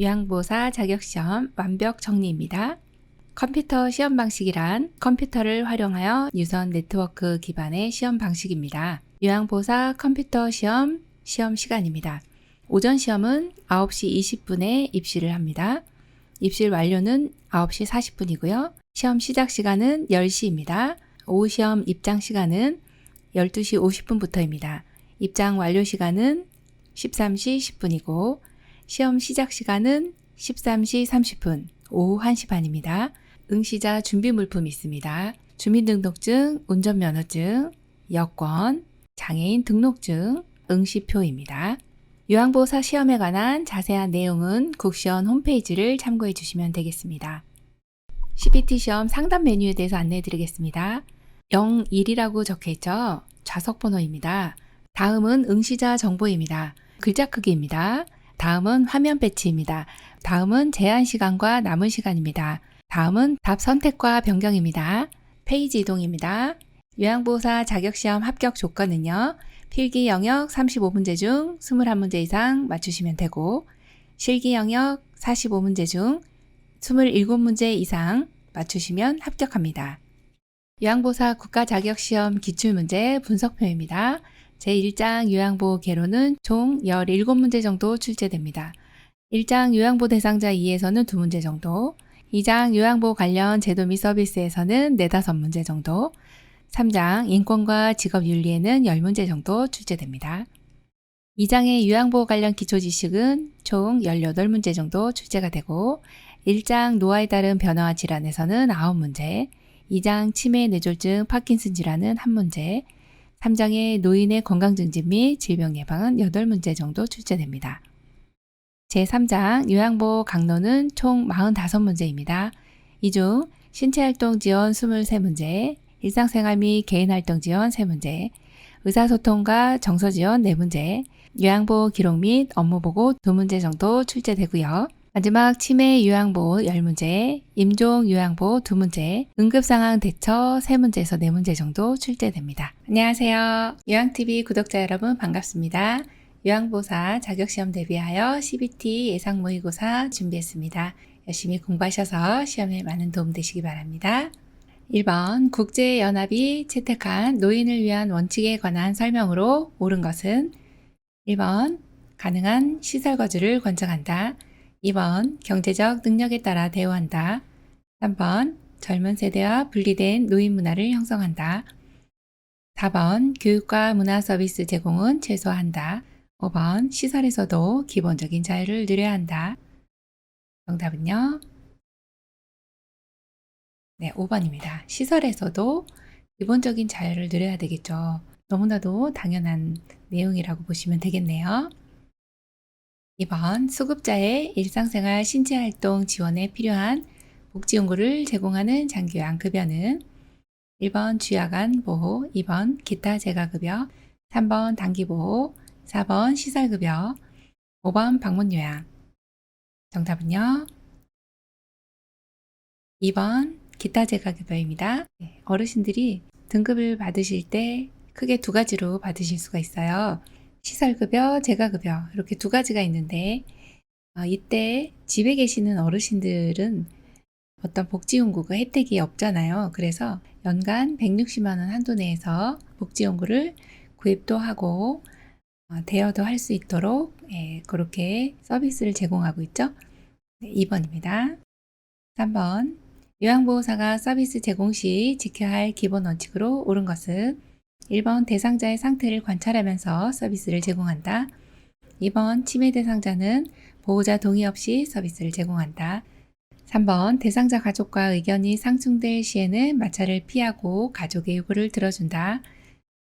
요양보호사 자격시험 완벽 정리입니다. 컴퓨터 시험 방식이란 컴퓨터를 활용하여 유선 네트워크 기반의 시험 방식입니다. 요양보호사 컴퓨터 시험 시간입니다. 오전 시험은 9시 20분에 입시를 합니다. 입실 완료는 9시 40분이고요. 시험 시작 시간은 10시입니다. 오후 시험 입장 시간은 12시 50분부터입니다. 입장 완료 시간은 13시 10분이고 시험 시작 시간은 13시 30분, 오후 1시 반입니다. 응시자 준비 물품이 있습니다. 주민등록증, 운전면허증, 여권, 장애인 등록증, 응시표입니다. 요양보호사 시험에 관한 자세한 내용은 국시원 홈페이지를 참고해 주시면 되겠습니다. CBT 시험 상담 메뉴에 대해서 안내해 드리겠습니다. 01이라고 적혀 있죠? 좌석 번호입니다. 다음은 응시자 정보입니다. 글자 크기입니다. 다음은 화면 배치입니다. 다음은 제한 시간과 남은 시간입니다. 다음은 답 선택과 변경입니다. 페이지 이동입니다. 요양보호사 자격시험 합격 조건은요. 필기 영역 35문제 중 21문제 이상 맞추시면 되고 실기 영역 45문제 중 27문제 이상 맞추시면 합격합니다. 요양보호사 국가자격시험 기출문제 분석표입니다. 제1장 요양보호 개론은 총 17문제 정도 출제됩니다. 1장 요양보호 대상자 2에서는 2문제 정도, 2장 요양보호 관련 제도 및 서비스에서는 4-5문제 정도, 3장 인권과 직업윤리에는 10문제 정도 출제됩니다. 2장의 요양보호 관련 기초지식은 총 18문제 정도 출제가 되고 1장 노화에 따른 변화와 질환에서는 9문제, 2장 치매, 뇌졸중, 파킨슨 질환은 1문제, 3장의 노인의 건강증진 및 질병 예방은 8문제 정도 출제됩니다. 제3장 요양보호 강론은 총 45문제입니다. 이 중 신체활동 지원 23문제, 일상생활 및 개인활동 지원 3문제, 의사소통과 정서 지원 4문제, 요양보호 기록 및 업무보고 2문제 정도 출제되고요. 마지막 치매 요양보호 10문제, 임종 요양보호 2문제, 응급상황 대처 3문제에서 4문제 정도 출제됩니다. 안녕하세요. 요양TV 구독자 여러분 반갑습니다. 요양보호사 자격시험 대비하여 CBT 예상 모의고사 준비했습니다. 열심히 공부하셔서 시험에 많은 도움 되시기 바랍니다. 1번 국제연합이 채택한 노인을 위한 원칙에 관한 설명으로 옳은 것은 1번 가능한 시설 거주를 권장한다. 2번 경제적 능력에 따라 대우한다. 3번 젊은 세대와 분리된 노인 문화를 형성한다. 4번 교육과 문화 서비스 제공은 최소화한다. 5번 시설에서도 기본적인 자유를 누려야 한다. 정답은요? 네, 5번입니다. 시설에서도 기본적인 자유를 누려야 되겠죠. 너무나도 당연한 내용이라고 보시면 되겠네요. 2번 수급자의 일상생활 신체활동 지원에 필요한 복지용구를 제공하는 장기요양급여는 1번 주야간 보호, 2번 기타 재가급여, 3번 단기보호, 4번 시설급여, 5번 방문요양. 정답은요? 2번 기타 재가급여입니다. 어르신들이 등급을 받으실 때 크게 두 가지로 받으실 수가 있어요. 시설급여, 재가급여 이렇게 두 가지가 있는데 이때 집에 계시는 어르신들은 어떤 복지용구가 혜택이 없잖아요. 그래서 연간 160만 원 한도 내에서 복지용구를 구입도 하고 대여도 할 수 있도록 그렇게 서비스를 제공하고 있죠. 2번입니다. 3번 요양보호사가 서비스 제공 시 지켜야 할 기본 원칙으로 옳은 것은 1번 대상자의 상태를 관찰하면서 서비스를 제공한다. 2번 치매 대상자는 보호자 동의 없이 서비스를 제공한다. 3번 대상자 가족과 의견이 상충될 시에는 마찰을 피하고 가족의 요구를 들어준다.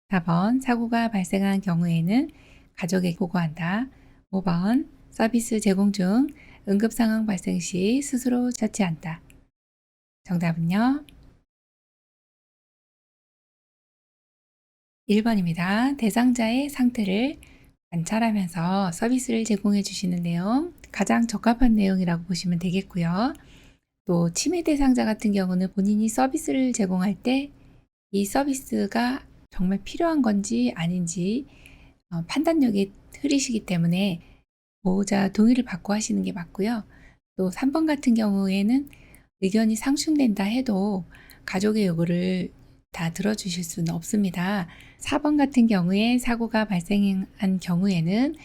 4번 사고가 발생한 경우에는 가족에게 보고한다. 5번 서비스 제공 중 응급상황 발생 시 스스로 처치한다. 정답은요? 1번입니다. 대상자의 상태를 관찰하면서 서비스를 제공해 주시는 내용, 가장 적합한 내용이라고 보시면 되겠고요. 또 치매 대상자 같은 경우는 본인이 서비스를 제공할 때 이 서비스가 정말 필요한 건지 아닌지 판단력이 흐리시기 때문에 보호자 동의를 받고 하시는 게 맞고요. 또 3번 같은 경우에는 의견이 상충된다 해도 가족의 요구를 다 들어주실 수는 없습니다. 4번 같은 경우에 사고가 발생한 경우에는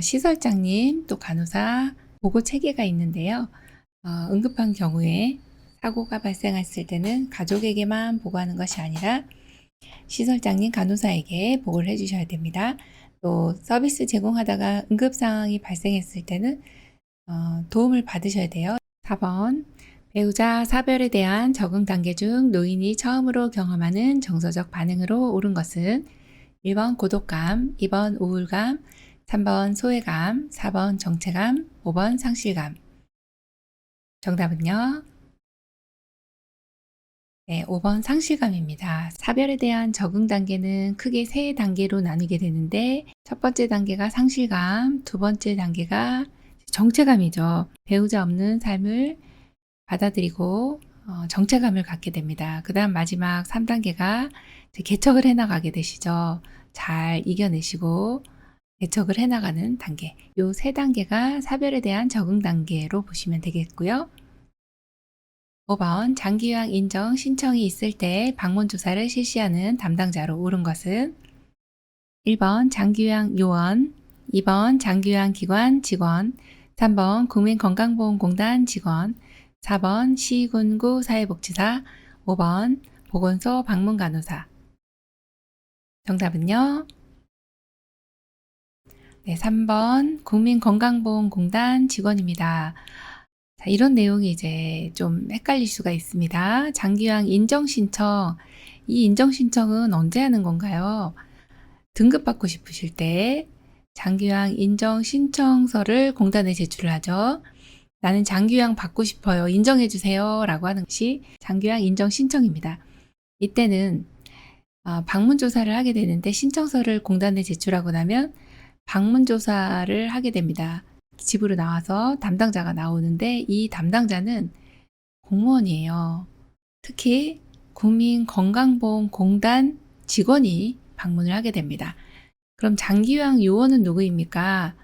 시설장님 또 간호사 보고 체계가 있는데요. 응급한 경우에 사고가 발생했을 때는 가족에게만 보고하는 것이 아니라 시설장님 간호사에게 보고를 해주셔야 됩니다. 또 서비스 제공하다가 응급 상황이 발생했을 때는 도움을 받으셔야 돼요. 4번 배우자 사별에 대한 적응 단계 중 노인이 처음으로 경험하는 정서적 반응으로 옳은 것은 1번 고독감, 2번 우울감, 3번 소외감, 4번 정체감, 5번 상실감. 정답은요? 네, 5번 상실감입니다. 사별에 대한 적응 단계는 크게 3단계로 나누게 되는데 첫 번째 단계가 상실감, 두 번째 단계가 정체감이죠. 배우자 없는 삶을 받아들이고 정체감을 갖게 됩니다. 그 다음 마지막 3단계가 개척을 해나가게 되시죠. 잘 이겨내시고 개척을 해나가는 단계. 요 3단계가 사별에 대한 적응 단계로 보시면 되겠고요. 5번 장기요양 인정 신청이 있을 때 방문 조사를 실시하는 담당자로 옳은 것은 1번 장기요양 요원, 2번 장기요양 기관 직원, 3번 국민건강보험공단 직원, 4번 시군구 사회복지사, 5번 보건소 방문간호사. 정답은요? 네, 3번 국민건강보험공단 직원입니다. 자, 이런 내용이 이제 좀 헷갈릴 수가 있습니다. 장기요양 인정신청, 이 인정신청은 언제 하는 건가요? 등급받고 싶으실 때 장기요양 인정신청서를 공단에 제출을 하죠. 나는 장기요양 받고 싶어요. 인정해주세요. 라고 하는 것이 장기요양 인정신청입니다. 이때는 방문조사를 하게 되는데 신청서를 공단에 제출하고 나면 방문조사를 하게 됩니다. 집으로 나와서 담당자가 나오는데 이 담당자는 공무원이에요. 특히 국민건강보험공단 직원이 방문을 하게 됩니다. 그럼 장기요양 요원은 누구입니까?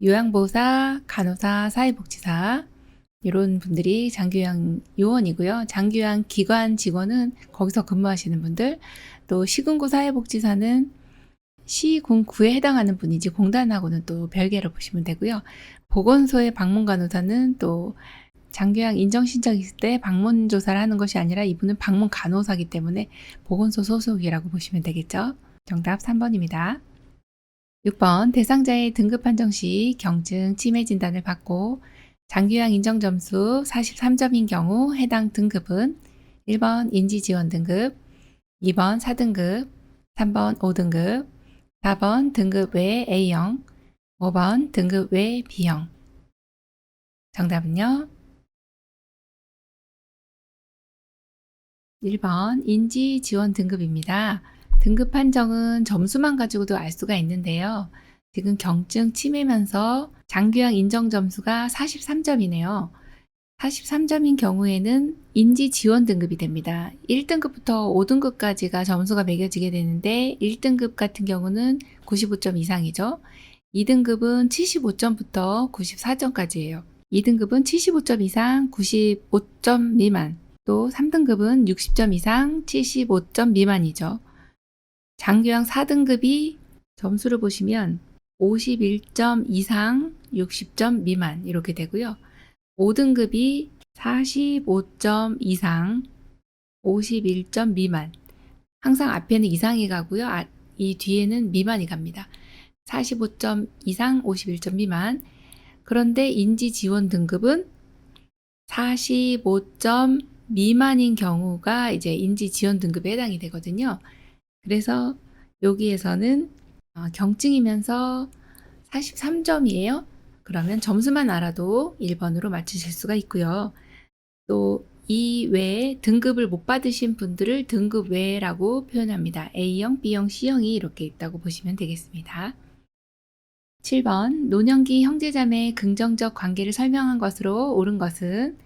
요양보호사, 간호사, 사회복지사 이런 분들이 장기요양 요원이고요. 장기요양 기관 직원은 거기서 근무하시는 분들, 또 시군구 사회복지사는 시군구에 해당하는 분이지 공단하고는 또 별개로 보시면 되고요. 보건소의 방문간호사는 또 장기요양 인정 신청이 있을 때 방문 조사를 하는 것이 아니라 이분은 방문 간호사이기 때문에 보건소 소속이라고 보시면 되겠죠. 정답 3번입니다. 6번 대상자의 등급 판정 시 경증 치매 진단을 받고 장기요양 인정 점수 43점인 경우 해당 등급은 1번 인지지원 등급, 2번 4등급, 3번 5등급, 4번 등급 외 A형, 5번 등급 외 B형. 정답은요? 1번 인지지원 등급입니다. 등급 판정은 점수만 가지고도 알 수가 있는데요. 지금 경증 치매면서 장기요양 인정 점수가 43점이네요. 43점인 경우에는 인지 지원 등급이 됩니다. 1등급부터 5등급까지가 점수가 매겨지게 되는데 1등급 같은 경우는 95점 이상이죠. 2등급은 75점부터 94점까지예요. 2등급은 75점 이상 95점 미만, 또 3등급은 60점 이상 75점 미만이죠. 장기요양 4등급이 점수를 보시면 51점 이상 60점 미만 이렇게 되고요. 5등급이 45점 이상 51점 미만. 항상 앞에는 이상이 가고요. 이 뒤에는 미만이 갑니다. 45점 이상 51점 미만. 그런데 인지 지원 등급은 45점 미만인 경우가 이제 인지 지원 등급에 해당이 되거든요. 그래서 여기에서는 경증이면서 43점이에요. 그러면 점수만 알아도 1번으로 맞추실 수가 있고요. 또 이 외에 등급을 못 받으신 분들을 등급 외라고 표현합니다. A형, B형, C형이 이렇게 있다고 보시면 되겠습니다. 7번 노년기 형제자매의 긍정적 관계를 설명한 것으로 옳은 것은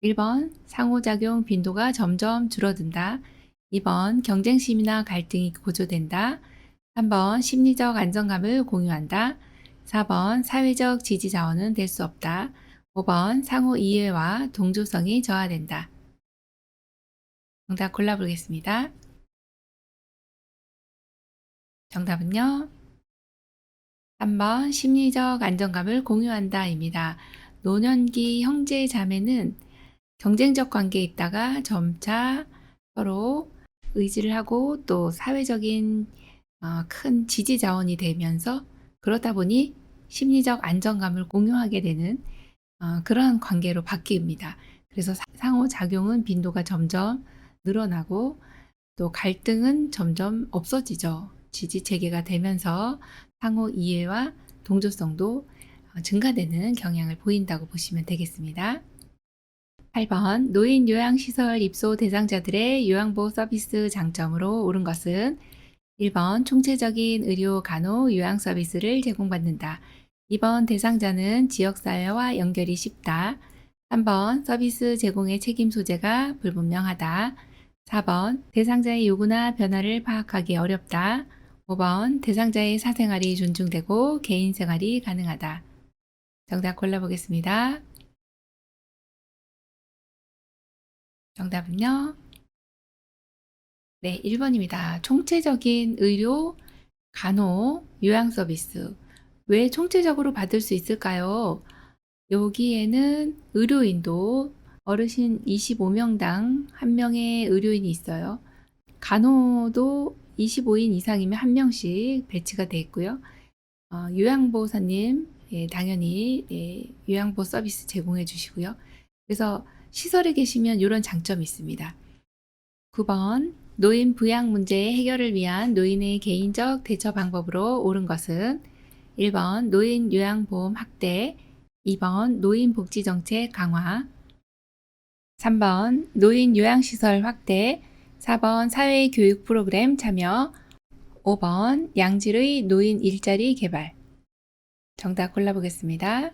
1번 상호작용 빈도가 점점 줄어든다. 2번 경쟁심이나 갈등이 고조된다. 3번 심리적 안정감을 공유한다. 4번 사회적 지지 자원은 될 수 없다. 5번 상호 이해와 동조성이 저하된다. 정답 골라보겠습니다. 정답은요. 3번 심리적 안정감을 공유한다입니다. 노년기 형제 자매는 경쟁적 관계에 있다가 점차 서로 의지를 하고 또 사회적인 큰 지지 자원이 되면서 그러다 보니 심리적 안정감을 공유하게 되는 그러한 관계로 바뀝니다. 그래서 상호작용은 빈도가 점점 늘어나고 또 갈등은 점점 없어지죠. 지지 체계가 되면서 상호 이해와 동조성도 증가되는 경향을 보인다고 보시면 되겠습니다. 8번 노인 요양시설 입소 대상자들의 요양보호 서비스 장점으로 옳은 것은 1번 총체적인 의료 간호 요양 서비스를 제공받는다. 2번 대상자는 지역사회와 연결이 쉽다. 3번 서비스 제공의 책임 소재가 불분명하다. 4번 대상자의 요구나 변화를 파악하기 어렵다. 5번 대상자의 사생활이 존중되고 개인 생활이 가능하다. 정답 골라보겠습니다. 정답은요. 네, 1번입니다. 총체적인 의료, 간호, 요양 서비스. 왜 총체적으로 받을 수 있을까요? 여기에는 의료인도 어르신 25명당 1명의 의료인이 있어요. 간호도 25인 이상이면 1명씩 배치가 되어 있고요. 요양보호사님, 당연히 요양보호 서비스 제공해 주시고요. 그래서 시설에 계시면 이런 장점이 있습니다. 9번 노인 부양 문제 해결을 위한 노인의 개인적 대처 방법으로 옳은 것은 1번 노인 요양보험 확대, 2번 노인 복지정책 강화, 3번 노인 요양시설 확대, 4번 사회교육 프로그램 참여, 5번 양질의 노인 일자리 개발. 정답 골라보겠습니다.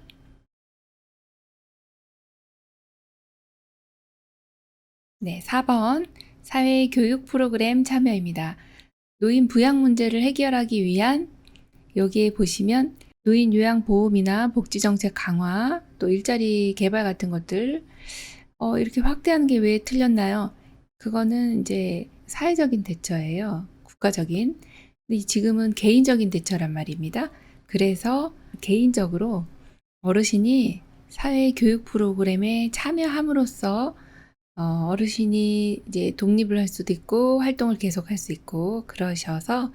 네, 4번 사회교육 프로그램 참여입니다. 노인 부양 문제를 해결하기 위한 여기에 보시면 노인 요양보험이나 복지정책 강화, 또 일자리 개발 같은 것들 이렇게 확대하는 게 왜 틀렸나요? 그거는 이제 사회적인 대처예요. 국가적인. 근데 지금은 개인적인 대처란 말입니다. 그래서 개인적으로 어르신이 사회교육 프로그램에 참여함으로써 어르신이 이제 독립을 할 수도 있고 활동을 계속할 수 있고 그러셔서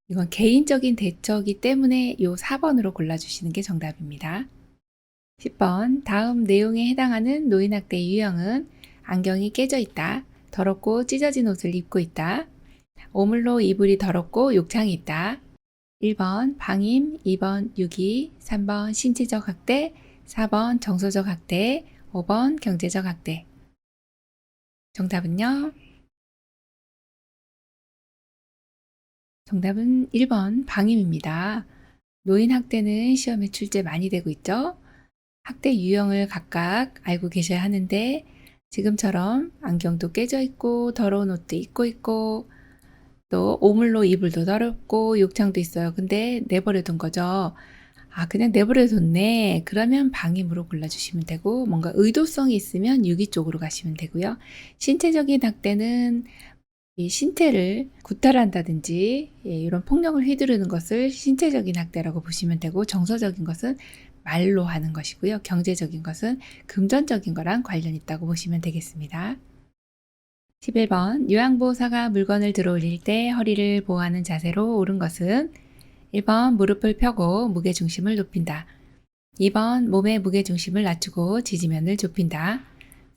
이건 개인적인 대처이기 때문에 요 4번으로 골라주시는 게 정답입니다. 10번 다음 내용에 해당하는 노인학대 유형은 안경이 깨져 있다. 더럽고 찢어진 옷을 입고 있다. 오물로 이불이 더럽고 욕창이 있다. 1번 방임, 2번 유기, 3번 신체적 학대, 4번 정서적 학대, 5번 경제적 학대. 정답은요? 정답은 1번 방임입니다. 노인 학대는 시험에 출제 많이 되고 있죠? 학대 유형을 각각 알고 계셔야 하는데 지금처럼 안경도 깨져 있고 더러운 옷도 입고 있고 또 오물로 이불도 더럽고 욕창도 있어요. 근데 내버려 둔 거죠. 그냥 내버려 뒀네. 그러면 방임으로 골라주시면 되고 뭔가 의도성이 있으면 유기 쪽으로 가시면 되고요. 신체적인 학대는 이 신체를 구탈한다든지 이런 폭력을 휘두르는 것을 신체적인 학대라고 보시면 되고 정서적인 것은 말로 하는 것이고요. 경제적인 것은 금전적인 거랑 관련 있다고 보시면 되겠습니다. 11번 요양보호사가 물건을 들어올릴 때 허리를 보호하는 자세로 옳은 것은 1번 무릎을 펴고 무게중심을 높인다. 2번 몸의 무게중심을 낮추고 지지면을 좁힌다.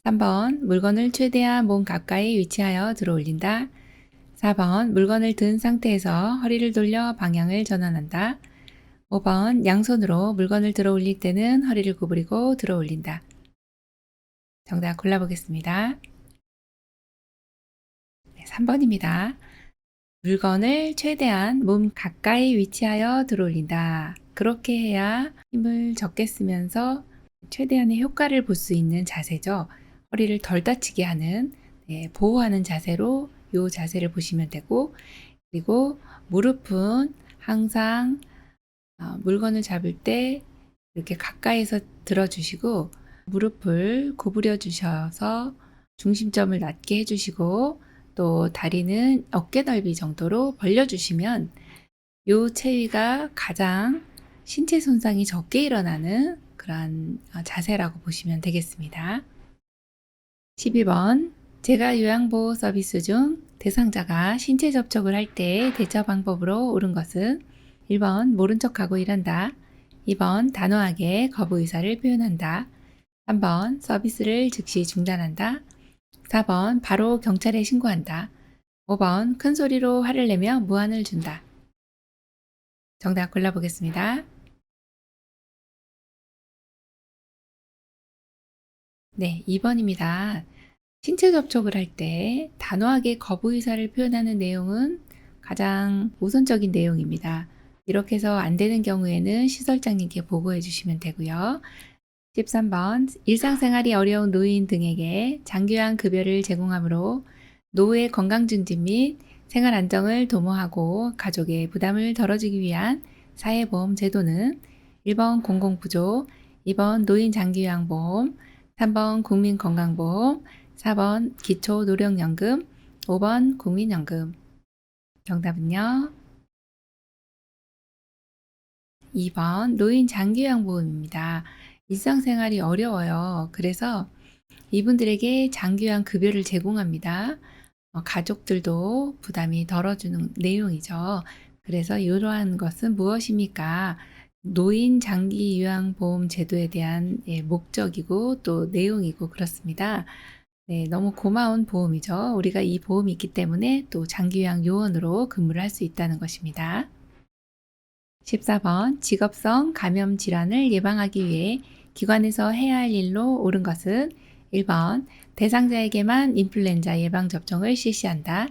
3번 물건을 최대한 몸 가까이 위치하여 들어올린다. 4번 물건을 든 상태에서 허리를 돌려 방향을 전환한다. 5번 양손으로 물건을 들어 올릴 때는 허리를 구부리고 들어 올린다. 정답 골라보겠습니다. 네, 3번입니다. 물건을 최대한 몸 가까이 위치하여 들어 올린다. 그렇게 해야 힘을 적게 쓰면서 최대한의 효과를 볼 수 있는 자세죠. 허리를 덜 다치게 하는 보호하는 자세로 이 자세를 보시면 되고 그리고 무릎은 항상 물건을 잡을 때 이렇게 가까이서 들어주시고 무릎을 구부려 주셔서 중심점을 낮게 해주시고 또 다리는 어깨 넓이 정도로 벌려주시면 요 체위가 가장 신체 손상이 적게 일어나는 그러한 자세라고 보시면 되겠습니다. 12번 제가 요양보호 서비스 중 대상자가 신체 접촉을 할 때 대처 방법으로 옳은 것은 1번 모른 척하고 일한다. 2번 단호하게 거부 의사를 표현한다. 3번 서비스를 즉시 중단한다. 4번 바로 경찰에 신고한다. 5번 큰 소리로 화를 내며 무안을 준다. 정답 골라보겠습니다. 네, 2번입니다. 신체 접촉을 할 때 단호하게 거부 의사를 표현하는 내용은 가장 우선적인 내용입니다. 이렇게 해서 안 되는 경우에는 시설장님께 보고해 주시면 되고요. 13번 일상생활이 어려운 노인 등에게 장기요양 급여를 제공하므로 노후의 건강 증진 및 생활 안정을 도모하고 가족의 부담을 덜어주기 위한 사회보험 제도는 1번 공공부조, 2번 노인 장기요양보험, 3번 국민건강보험, 4번 기초노령연금, 5번 국민연금. 정답은요? 2번 노인 장기요양보험입니다. 일상생활이 어려워요. 그래서 이분들에게 장기요양 급여를 제공합니다. 가족들도 부담이 덜어주는 내용이죠. 그래서 이러한 것은 무엇입니까? 노인 장기요양보험 제도에 대한 목적이고 또 내용이고 그렇습니다. 네, 너무 고마운 보험이죠. 우리가 이 보험이 있기 때문에 또 장기요양 요원으로 근무를 할 수 있다는 것입니다. 14번 직업성 감염 질환을 예방하기 위해 기관에서 해야 할 일로 옳은 것은 1번 대상자에게만 인플루엔자 예방접종을 실시한다.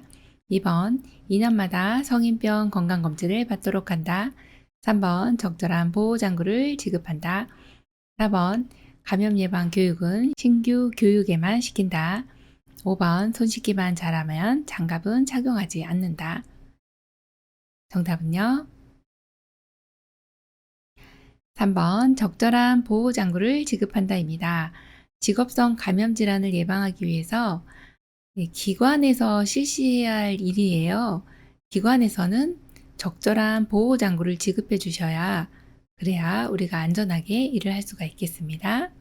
2번 2년마다 성인병 건강검진을 받도록 한다. 3번 적절한 보호장구를 지급한다. 4번 감염 예방 교육은 신규 교육에만 시킨다. 5번 손 씻기만 잘하면 장갑은 착용하지 않는다. 정답은요? 3번 적절한 보호장구를 지급한다입니다. 직업성 감염 질환을 예방하기 위해서 기관에서 실시해야 할 일이에요. 기관에서는 적절한 보호장구를 지급해 주셔야 그래야 우리가 안전하게 일을 할 수가 있겠습니다.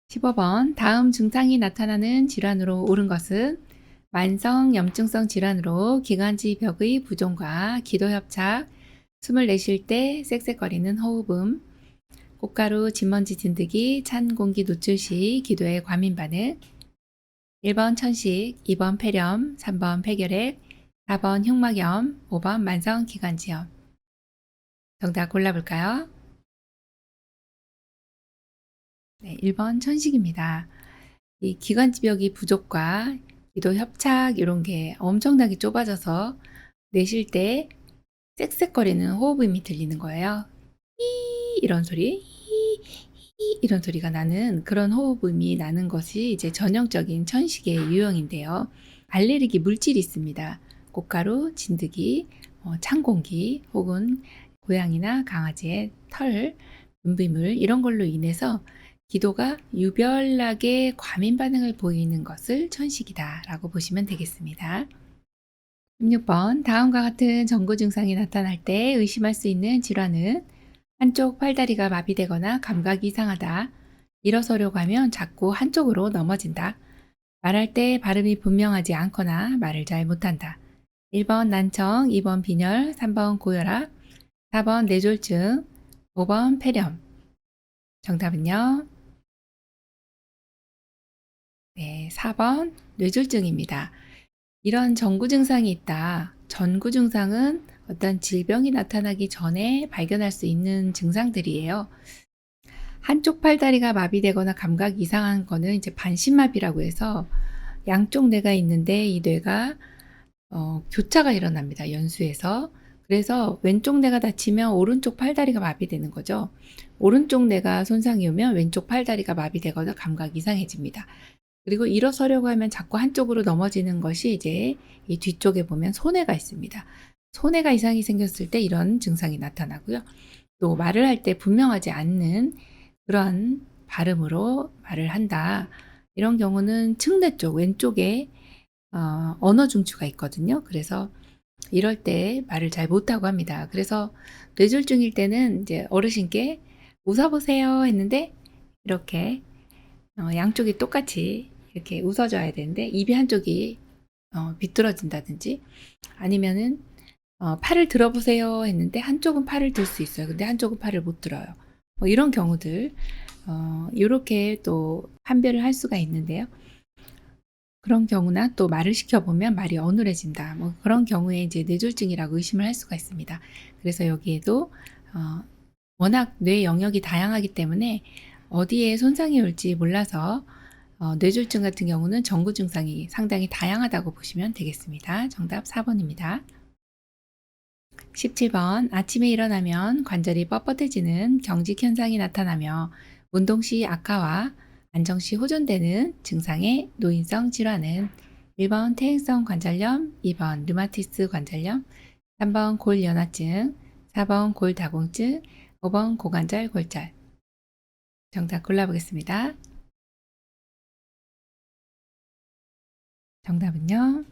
15번 다음 증상이 나타나는 질환으로 옳은 것은 만성 염증성 질환으로 기관지 벽의 부종과 기도협착, 숨을 내쉴 때 쌕쌕거리는 호흡음, 꽃가루 진먼지 진드기, 찬 공기 노출 시 기도의 과민 반응, 1번 천식, 2번 폐렴, 3번 폐결핵, 4번 흉막염, 5번 만성 기관지염. 정답 골라볼까요? 네, 1번 천식입니다. 이 기관지벽이 부족과 기도 협착 이런 게 엄청나게 좁아져서 내쉴 때 쌕쌕거리는 호흡음이 들리는 거예요. 이런 소리, 이런 소리가 나는 그런 호흡음이 나는 것이 이제 전형적인 천식의 유형인데요. 알레르기 물질이 있습니다. 꽃가루, 진드기, 찬 공기 혹은 고양이나 강아지의 털, 분비물 이런 걸로 인해서 기도가 유별나게 과민 반응을 보이는 것을 천식이다 라고 보시면 되겠습니다. 16번 다음과 같은 전구 증상이 나타날 때 의심할 수 있는 질환은 한쪽 팔다리가 마비되거나 감각이 이상하다. 일어서려고 하면 자꾸 한쪽으로 넘어진다. 말할 때 발음이 분명하지 않거나 말을 잘 못한다. 1번 난청, 2번 빈혈, 3번 고혈압, 4번 뇌졸중, 5번 폐렴. 정답은요? 네, 4번 뇌졸중입니다. 이런 전구 증상이 있다. 전구 증상은 어떤 질병이 나타나기 전에 발견할 수 있는 증상들이에요. 한쪽 팔다리가 마비되거나 감각이 이상한 거는 이제 반신마비라고 해서 양쪽 뇌가 있는데 이 뇌가 교차가 일어납니다. 연수에서. 그래서 왼쪽 뇌가 다치면 오른쪽 팔다리가 마비되는 거죠. 오른쪽 뇌가 손상이 오면 왼쪽 팔다리가 마비되거나 감각이 이상해집니다. 그리고 일어서려고 하면 자꾸 한쪽으로 넘어지는 것이 이제 이 뒤쪽에 보면 소뇌가 있습니다. 손해가 이상이 생겼을 때 이런 증상이 나타나고요. 또 말을 할 때 분명하지 않는 그런 발음으로 말을 한다. 이런 경우는 측내 쪽 왼쪽에 언어 중추가 있거든요. 그래서 이럴 때 말을 잘 못하고 합니다. 그래서 뇌졸중일 때는 이제 어르신께 웃어보세요 했는데 이렇게 양쪽이 똑같이 이렇게 웃어줘야 되는데 입이 한쪽이 비뚤어진다든지 아니면은 팔을 들어보세요 했는데 한쪽은 팔을 들 수 있어요. 근데 한쪽은 팔을 못 들어요. 뭐 이런 경우들 이렇게 또 판별을 할 수가 있는데요. 그런 경우나 또 말을 시켜보면 말이 어눌해진다. 뭐 그런 경우에 이제 뇌졸중이라고 의심을 할 수가 있습니다. 그래서 여기에도 워낙 뇌 영역이 다양하기 때문에 어디에 손상이 올지 몰라서 뇌졸중 같은 경우는 전구 증상이 상당히 다양하다고 보시면 되겠습니다. 정답 4번입니다. 17번 아침에 일어나면 관절이 뻣뻣해지는 경직 현상이 나타나며 운동 시 악화와 안정 시 호전되는 증상의 노인성 질환은 1번 퇴행성 관절염, 2번 류마티스 관절염, 3번 골연화증, 4번 골다공증, 5번 고관절 골절. 정답 골라보겠습니다. 정답은요.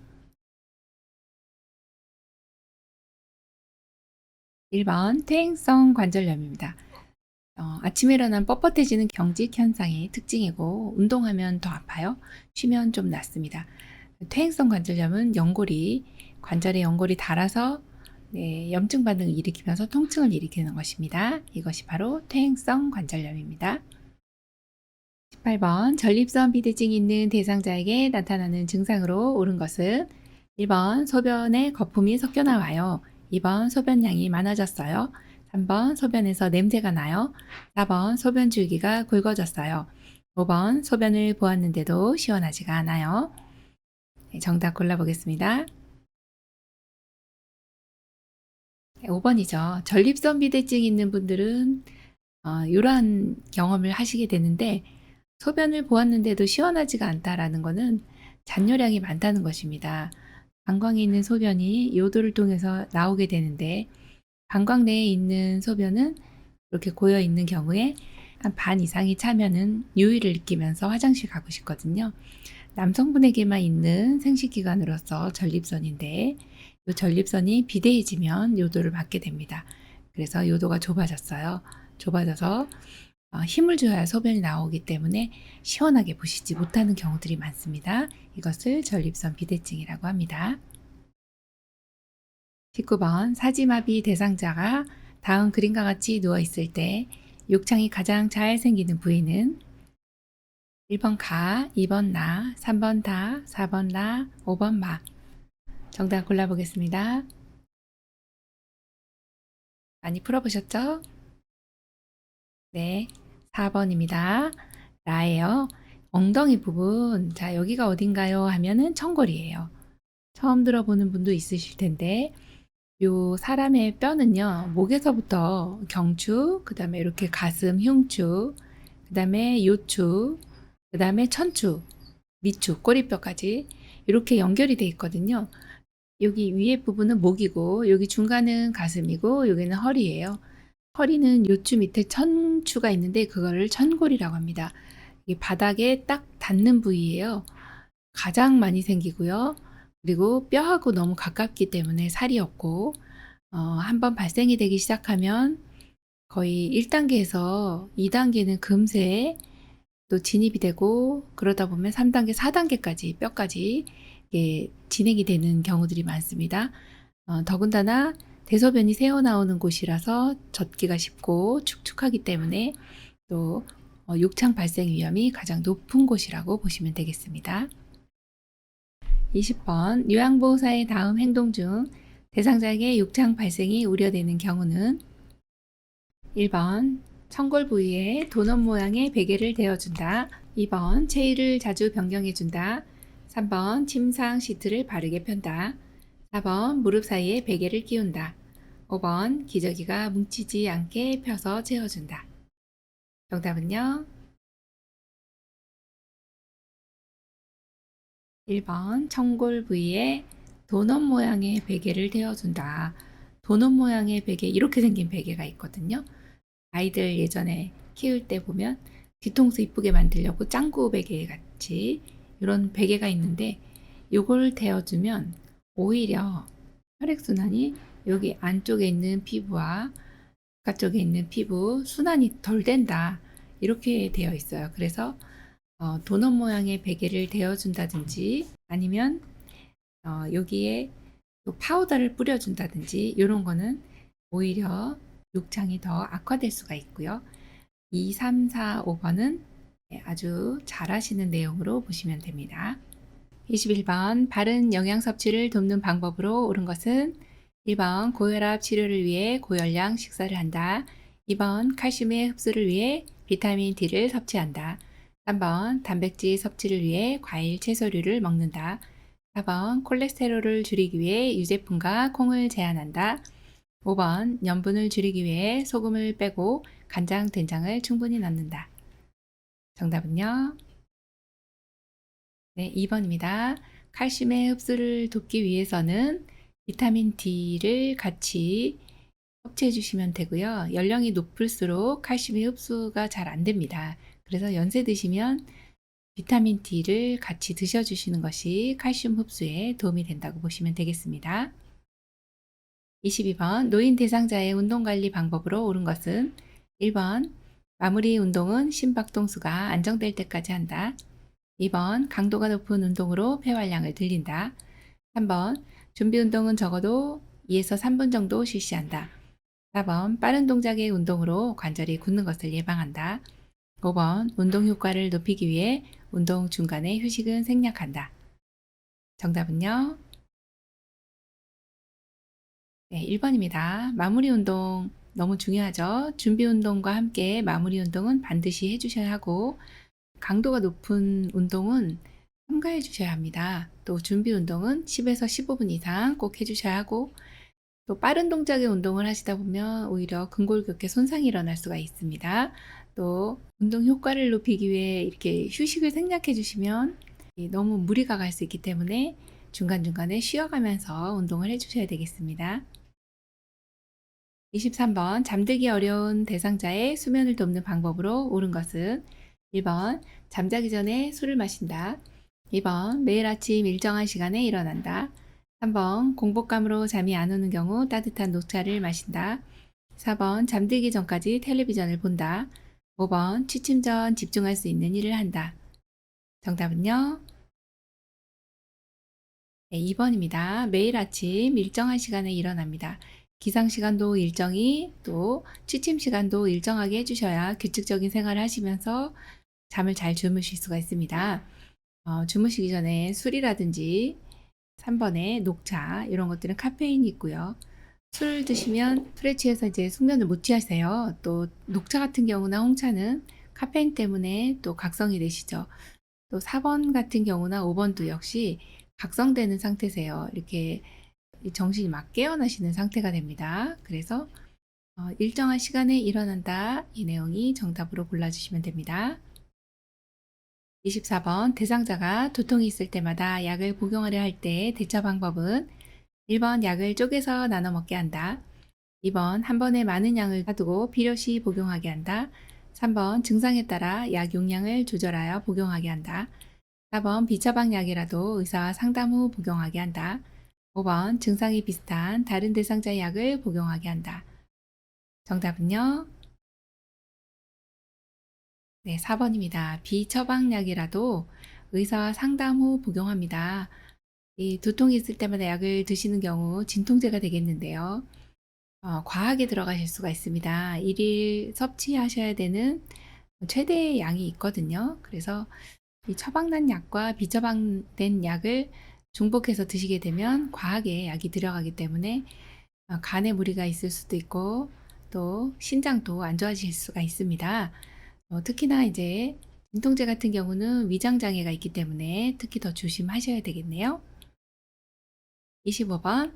1번 퇴행성 관절염입니다. 아침에 일어나면 뻣뻣해지는 경직 현상이 특징이고 운동하면 더 아파요. 쉬면 좀 낫습니다. 퇴행성 관절염은 관절의 연골이 닳아서 염증 반응을 일으키면서 통증을 일으키는 것입니다. 이것이 바로 퇴행성 관절염입니다. 18번 전립선 비대증이 있는 대상자에게 나타나는 증상으로 옳은 것은 1번 소변에 거품이 섞여 나와요. 2번 소변량이 많아졌어요. 3번 소변에서 냄새가 나요. 4번 소변 줄기가 굵어졌어요. 5번 소변을 보았는데도 시원하지가 않아요. 정답 골라보겠습니다. 5번이죠. 전립선 비대증이 있는 분들은 이러한 경험을 하시게 되는데 소변을 보았는데도 시원하지가 않다라는 것은 잔뇨량이 많다는 것입니다. 방광에 있는 소변이 요도를 통해서 나오게 되는데 방광 내에 있는 소변은 이렇게 고여 있는 경우에 한 반 이상이 차면은 유의를 느끼면서 화장실 가고 싶거든요. 남성분에게만 있는 생식기관으로서 전립선인데 이 전립선이 비대해지면 요도를 받게 됩니다. 그래서 요도가 좁아졌어요. 좁아져서 힘을 줘야 소변이 나오기 때문에 시원하게 보시지 못하는 경우들이 많습니다. 이것을 전립선 비대증이라고 합니다. 19번 사지마비 대상자가 다음 그림과 같이 누워있을 때 욕창이 가장 잘 생기는 부위는 1번 가, 2번 나, 3번 다, 4번 나, 5번 마. 정답 골라보겠습니다. 많이 풀어보셨죠? 네, 4번입니다. 라예요. 엉덩이 부분, 자 여기가 어딘가요? 하면은 청골이에요. 처음 들어보는 분도 있으실 텐데 요 사람의 뼈는요 목에서부터 경추, 그 다음에 이렇게 가슴, 흉추, 그 다음에 요추, 그 다음에 천추, 밑추, 꼬리뼈까지 이렇게 연결이 돼 있거든요. 여기 위에 부분은 목이고 여기 중간은 가슴이고 여기는 허리예요. 허리는 요추 밑에 천추가 있는데 그거를 천골이라고 합니다. 이게 바닥에 딱 닿는 부위예요. 가장 많이 생기고요. 그리고 뼈하고 너무 가깝기 때문에 살이 없고 한번 발생이 되기 시작하면 거의 1단계에서 2단계는 금세 또 진입이 되고 그러다 보면 3단계, 4단계까지 뼈까지 진행이 되는 경우들이 많습니다. 더군다나 대소변이 새어나오는 곳이라서 젖기가 쉽고 축축하기 때문에 또 욕창 발생 위험이 가장 높은 곳이라고 보시면 되겠습니다. 20번 요양보호사의 다음 행동 중 대상자에게 욕창 발생이 우려되는 경우는 1번 청골 부위에 도넛 모양의 베개를 대어준다. 2번 체위를 자주 변경해준다. 3번 침상 시트를 바르게 편다. 4번 무릎 사이에 베개를 끼운다. 5번 기저귀가 뭉치지 않게 펴서 채워준다. 정답은요? 1번 청골 부위에 도넛 모양의 베개를 대어준다. 도넛 모양의 베개, 이렇게 생긴 베개가 있거든요. 아이들 예전에 키울 때 보면 뒤통수 이쁘게 만들려고 짱구 베개 같이 이런 베개가 있는데, 요걸 대어주면 오히려 혈액순환이 여기 안쪽에 있는 피부와 바깥쪽에 있는 피부 순환이 덜 된다, 이렇게 되어 있어요. 그래서 도넛 모양의 베개를 대어준다든지, 아니면 여기에 또 파우더를 뿌려준다든지, 이런 거는 오히려 욕창이 더 악화될 수가 있고요. 2, 3, 4, 5번은 아주 잘하시는 내용으로 보시면 됩니다. 21번 바른 영양 섭취를 돕는 방법으로 옳은 것은 1번 고혈압 치료를 위해 고열량 식사를 한다. 2번 칼슘의 흡수를 위해 비타민 D를 섭취한다. 3번 단백질 섭취를 위해 과일 채소류를 먹는다. 4번 콜레스테롤을 줄이기 위해 유제품과 콩을 제한한다. 5번 염분을 줄이기 위해 소금을 빼고 간장, 된장을 충분히 넣는다. 정답은요? 네, 2번입니다. 칼슘의 흡수를 돕기 위해서는 비타민 D를 같이 섭취해 주시면 되고요. 연령이 높을수록 칼슘이 흡수가 잘 안 됩니다. 그래서 연세 드시면 비타민 D를 같이 드셔주시는 것이 칼슘 흡수에 도움이 된다고 보시면 되겠습니다. 22번 노인 대상자의 운동관리 방법으로 옳은 것은 1번 마무리 운동은 심박동수가 안정될 때까지 한다. 2번 강도가 높은 운동으로 폐활량을 늘린다. 3번 준비 운동은 적어도 2에서 3분 정도 실시한다. 4번 빠른 동작의 운동으로 관절이 굳는 것을 예방한다. 5번 운동 효과를 높이기 위해 운동 중간에 휴식은 생략한다. 정답은요? 네, 1번입니다. 마무리 운동 너무 중요하죠. 준비 운동과 함께 마무리 운동은 반드시 해주셔야 하고, 강도가 높은 운동은 삼가해 주셔야 합니다. 또 준비 운동은 10에서 15분 이상 꼭 해주셔야 하고, 또 빠른 동작의 운동을 하시다 보면 오히려 근골격계 손상이 일어날 수가 있습니다. 또 운동 효과를 높이기 위해 이렇게 휴식을 생략해 주시면 너무 무리가 갈 수 있기 때문에 중간중간에 쉬어가면서 운동을 해주셔야 되겠습니다. 23번 잠들기 어려운 대상자의 수면을 돕는 방법으로 옳은 것은 1번 잠자기 전에 술을 마신다. 2번 매일 아침 일정한 시간에 일어난다. 3번 공복감으로 잠이 안 오는 경우 따뜻한 녹차를 마신다. 4번 잠들기 전까지 텔레비전을 본다. 5번 취침 전 집중할 수 있는 일을 한다. 정답은요? 네, 2번입니다. 매일 아침 일정한 시간에 일어납니다. 기상 시간도 일정히, 또 취침 시간도 일정하게 해주셔야 규칙적인 생활을 하시면서 잠을 잘 주무실 수가 있습니다. 주무시기 전에 술이라든지 3번에 녹차, 이런 것들은 카페인이 있고요. 술 드시면 술에 취해서 이제 숙면을 못 취하세요. 또 녹차 같은 경우나 홍차는 카페인 때문에 또 각성이 되시죠. 또 4번 같은 경우나 5번도 역시 각성되는 상태세요. 이렇게 정신이 막 깨어나시는 상태가 됩니다. 그래서 일정한 시간에 일어난다, 이 내용이 정답으로 골라주시면 됩니다. 24번 대상자가 두통이 있을 때마다 약을 복용하려 할 때 대처 방법은 1번 약을 쪼개서 나눠 먹게 한다. 2번 한 번에 많은 양을 사두고 필요시 복용하게 한다. 3번 증상에 따라 약 용량을 조절하여 복용하게 한다. 4번 비처방 약이라도 의사와 상담 후 복용하게 한다. 5번 증상이 비슷한 다른 대상자의 약을 복용하게 한다. 정답은요? 네, 4번입니다. 비처방약이라도 의사와 상담 후 복용합니다. 이 두통이 있을 때마다 약을 드시는 경우 진통제가 되겠는데요. 과하게 들어가실 수가 있습니다. 일일 섭취하셔야 되는 최대의 양이 있거든요. 그래서 이 처방난 약과 비처방된 약을 중복해서 드시게 되면 과하게 약이 들어가기 때문에 간에 무리가 있을 수도 있고, 또 신장도 안 좋아질 수가 있습니다. 특히나 이제 진통제 같은 경우는 위장 장애가 있기 때문에 특히 더 조심하셔야 되겠네요. 25번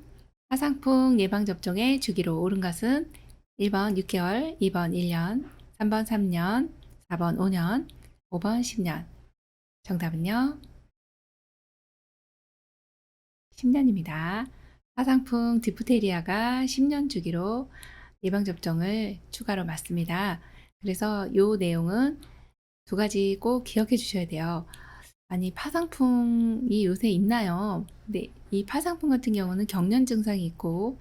화상풍 예방접종의 주기로 옳은 것은 1번 6개월, 2번 1년, 3번 3년, 4번 5년, 5번 10년. 정답은요? 10년입니다. 화상풍 디프테리아가 10년 주기로 예방접종을 추가로 맞습니다. 그래서 이 내용은 두 가지 꼭 기억해 주셔야 돼요. 아니, 파상풍이 요새 있나요? 근데 이 파상풍 같은 경우는 경련 증상이 있고,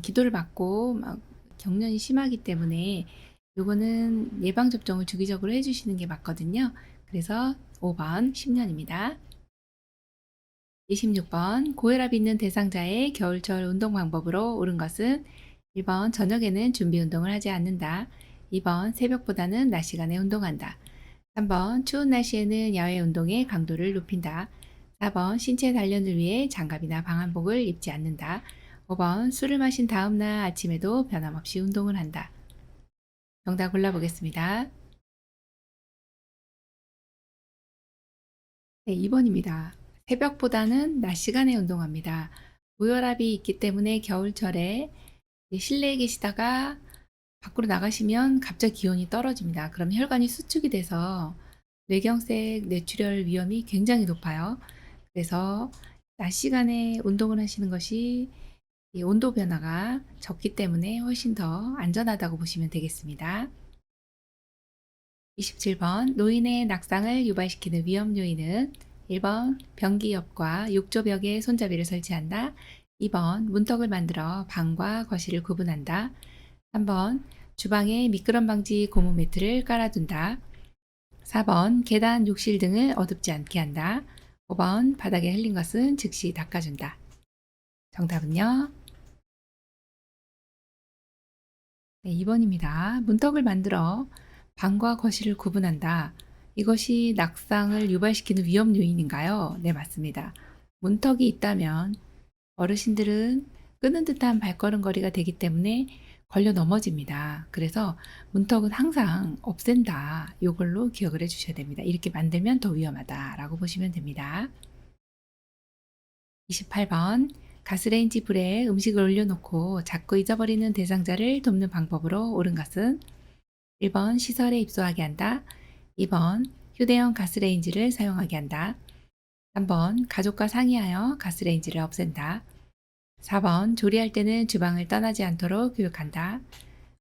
기도를 받고 막 경련이 심하기 때문에 요거는 예방접종을 주기적으로 해주시는 게 맞거든요. 그래서 5번 10년입니다. 26번 고혈압 있는 대상자의 겨울철 운동 방법으로 옳은 것은 1번 저녁에는 준비 운동을 하지 않는다. 2번 새벽보다는 낮 시간에 운동한다. 3번 추운 날씨에는 야외 운동의 강도를 높인다. 4번 신체 단련을 위해 장갑이나 방한복을 입지 않는다. 5번 술을 마신 다음날 아침에도 변함없이 운동을 한다. 정답 골라보겠습니다. 네, 2번입니다. 새벽보다는 낮 시간에 운동합니다. 고혈압이 있기 때문에 겨울철에 실내에 계시다가 밖으로 나가시면 갑자기 기온이 떨어집니다. 그럼 혈관이 수축이 돼서 뇌경색, 뇌출혈 위험이 굉장히 높아요. 그래서 낮 시간에 운동을 하시는 것이 이 온도 변화가 적기 때문에 훨씬 더 안전하다고 보시면 되겠습니다. 27번 노인의 낙상을 유발시키는 위험 요인은 1번 변기 옆과 욕조벽에 손잡이를 설치한다. 2번 문턱을 만들어 방과 거실을 구분한다. 3번 주방에 미끄럼 방지 고무 매트를 깔아둔다. 4번 계단, 욕실 등을 어둡지 않게 한다. 5번 바닥에 흘린 것은 즉시 닦아준다. 정답은요? 네, 2번입니다. 문턱을 만들어 방과 거실을 구분한다. 이것이 낙상을 유발시키는 위험 요인인가요? 네, 맞습니다. 문턱이 있다면 어르신들은 끄는 듯한 발걸음거리가 되기 때문에 걸려 넘어집니다. 그래서 문턱은 항상 없앤다. 이걸로 기억을 해주셔야 됩니다. 이렇게 만들면 더 위험하다라고 보시면 됩니다. 28번 가스레인지 불에 음식을 올려놓고 자꾸 잊어버리는 대상자를 돕는 방법으로 옳은 것은 1번 시설에 입소하게 한다. 2번 휴대용 가스레인지를 사용하게 한다. 3번 가족과 상의하여 가스레인지를 없앤다. 4번 조리할 때는 주방을 떠나지 않도록 교육한다.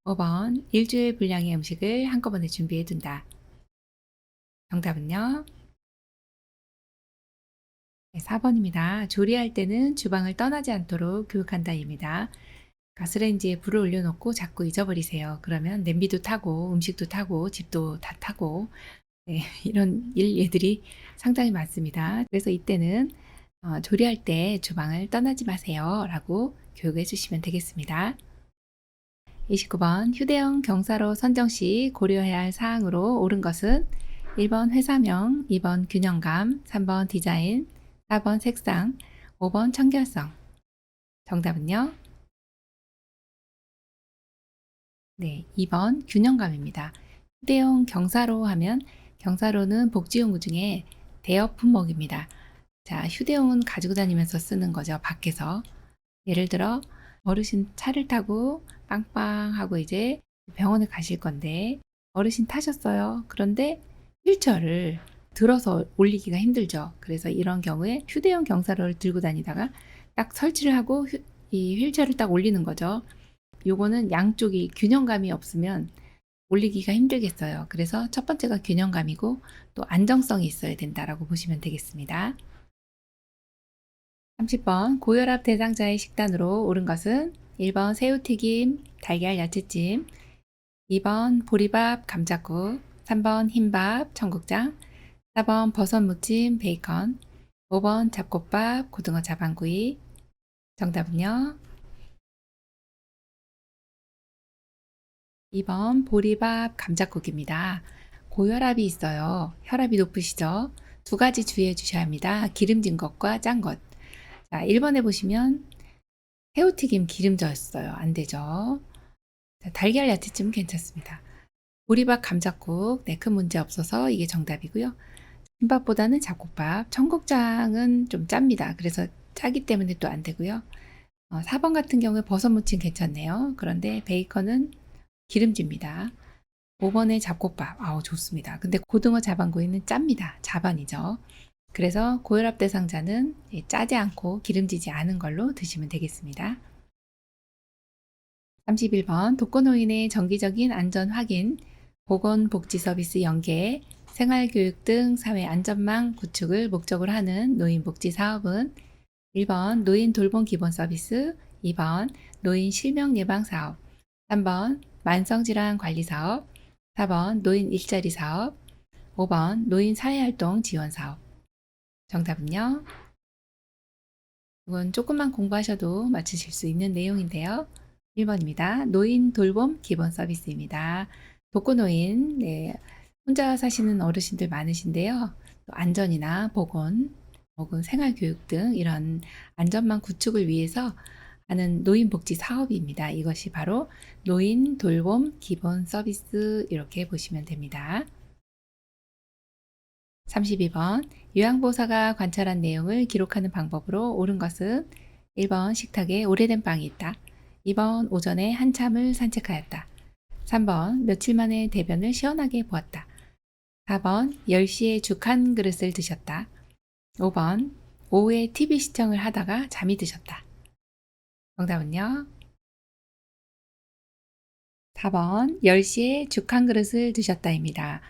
5번 일주일 분량의 음식을 한꺼번에 준비해 둔다. 정답은요? 네, 4번입니다. 조리할 때는 주방을 떠나지 않도록 교육한다입니다. 가스레인지에 불을 올려놓고 자꾸 잊어버리세요. 그러면 냄비도 타고 음식도 타고 집도 다 타고 네, 이런 예들이 상당히 많습니다. 그래서 이때는 조리할 때 주방을 떠나지 마세요 라고 교육해 주시면 되겠습니다. 29번 휴대용 경사로 선정 시 고려해야 할 사항으로 옳은 것은 1번 회사명, 2번 균형감, 3번 디자인, 4번 색상, 5번 청결성. 정답은요? 네, 2번 균형감입니다. 휴대용 경사로 하면 경사로는 복지용구 중에 대여 품목입니다. 자, 휴대용은 가지고 다니면서 쓰는 거죠. 밖에서. 예를 들어 어르신 차를 타고 빵빵하고 이제 병원에 가실 건데 어르신 타셨어요. 그런데 휠체어를 들어서 올리기가 힘들죠. 그래서 이런 경우에 휴대용 경사로를 들고 다니다가 딱 설치를 하고 이 휠체어를 딱 올리는 거죠. 요거는 양쪽이 균형감이 없으면 올리기가 힘들겠어요. 그래서 첫 번째가 균형감이고 또 안정성이 있어야 된다라고 보시면 되겠습니다. 30번 고혈압 대상자의 식단으로 옳은 것은 1번 새우튀김, 달걀 야채찜, 2번 보리밥, 감자국, 3번 흰밥, 청국장, 4번 버섯 무침, 베이컨, 5번 잡곡밥, 고등어 자반구이. 정답은요? 2번 보리밥, 감자국입니다. 고혈압이 있어요. 혈압이 높으시죠? 두 가지 주의해 주셔야 합니다. 기름진 것과 짠 것. 자, 1번에 보시면 새우튀김 기름졌어요. 안 되죠. 자, 달걀 야채찜 괜찮습니다. 보리밥 감자국, 네, 큰 문제 없어서 이게 정답이고요. 김밥보다는 잡곡밥, 청국장은 좀 짭니다. 그래서 짜기 때문에 또 안 되고요. 4번 같은 경우에 버섯 무침 괜찮네요. 그런데 베이컨은 기름집니다. 5번에 잡곡밥, 아우 좋습니다. 근데 고등어 자반구이는 짭니다. 자반이죠. 그래서 고혈압 대상자는 짜지 않고 기름지지 않은 걸로 드시면 되겠습니다. 31번 독거노인의 정기적인 안전 확인, 보건복지 서비스 연계, 생활교육 등 사회 안전망 구축을 목적으로 하는 노인복지 사업은 1번 노인 돌봄 기본 서비스, 2번 노인 실명 예방 사업, 3번 만성질환 관리 사업, 4번 노인 일자리 사업, 5번 노인 사회활동 지원 사업. 정답은요. 이건 조금만 공부하셔도 맞추실 수 있는 내용인데요. 1번입니다. 노인 돌봄 기본 서비스입니다. 독거노인, 혼자 사시는 어르신들 많으신데요. 또 안전이나 보건, 혹은 생활교육 등 이런 안전망 구축을 위해서 하는 노인복지 사업입니다. 이것이 바로 노인 돌봄 기본 서비스 이렇게 보시면 됩니다. 32번 요양보호사가 관찰한 내용을 기록하는 방법으로 옳은 것은 1번 식탁에 오래된 빵이 있다. 2번 오전에 한참을 산책하였다. 3번 며칠 만에 대변을 시원하게 보았다. 4번 10시에 죽 한 그릇을 드셨다. 5번 오후에 TV 시청을 하다가 잠이 드셨다. 정답은요. 4번 10시에 죽 한 그릇을 드셨다입니다.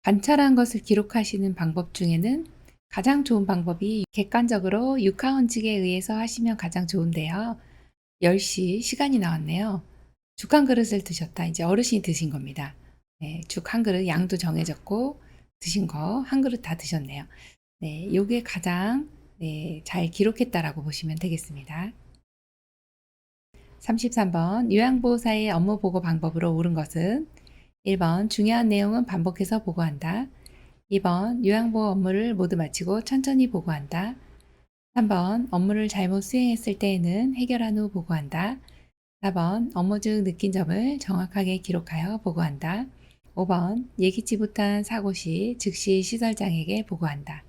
관찰한 것을 기록하시는 방법 중에는 가장 좋은 방법이 객관적으로 육하원칙에 의해서 하시면 가장 좋은데요. 10시 시간이 나왔네요. 죽 한 그릇을 드셨다. 이제 어르신이 드신 겁니다. 네, 죽 한 그릇 양도 정해졌고 드신 거 한 그릇 다 드셨네요. 네, 요게 가장 잘 기록했다라고 보시면 되겠습니다. 33번 요양보호사의 업무 보고 방법으로 옳은 것은 1번 중요한 내용은 반복해서 보고한다. 2번 요양보호 업무를 모두 마치고 천천히 보고한다. 3번 업무를 잘못 수행했을 때에는 해결한 후 보고한다. 4번 업무 중 느낀 점을 정확하게 기록하여 보고한다. 5번 예기치 못한 사고 시 즉시 시설장에게 보고한다.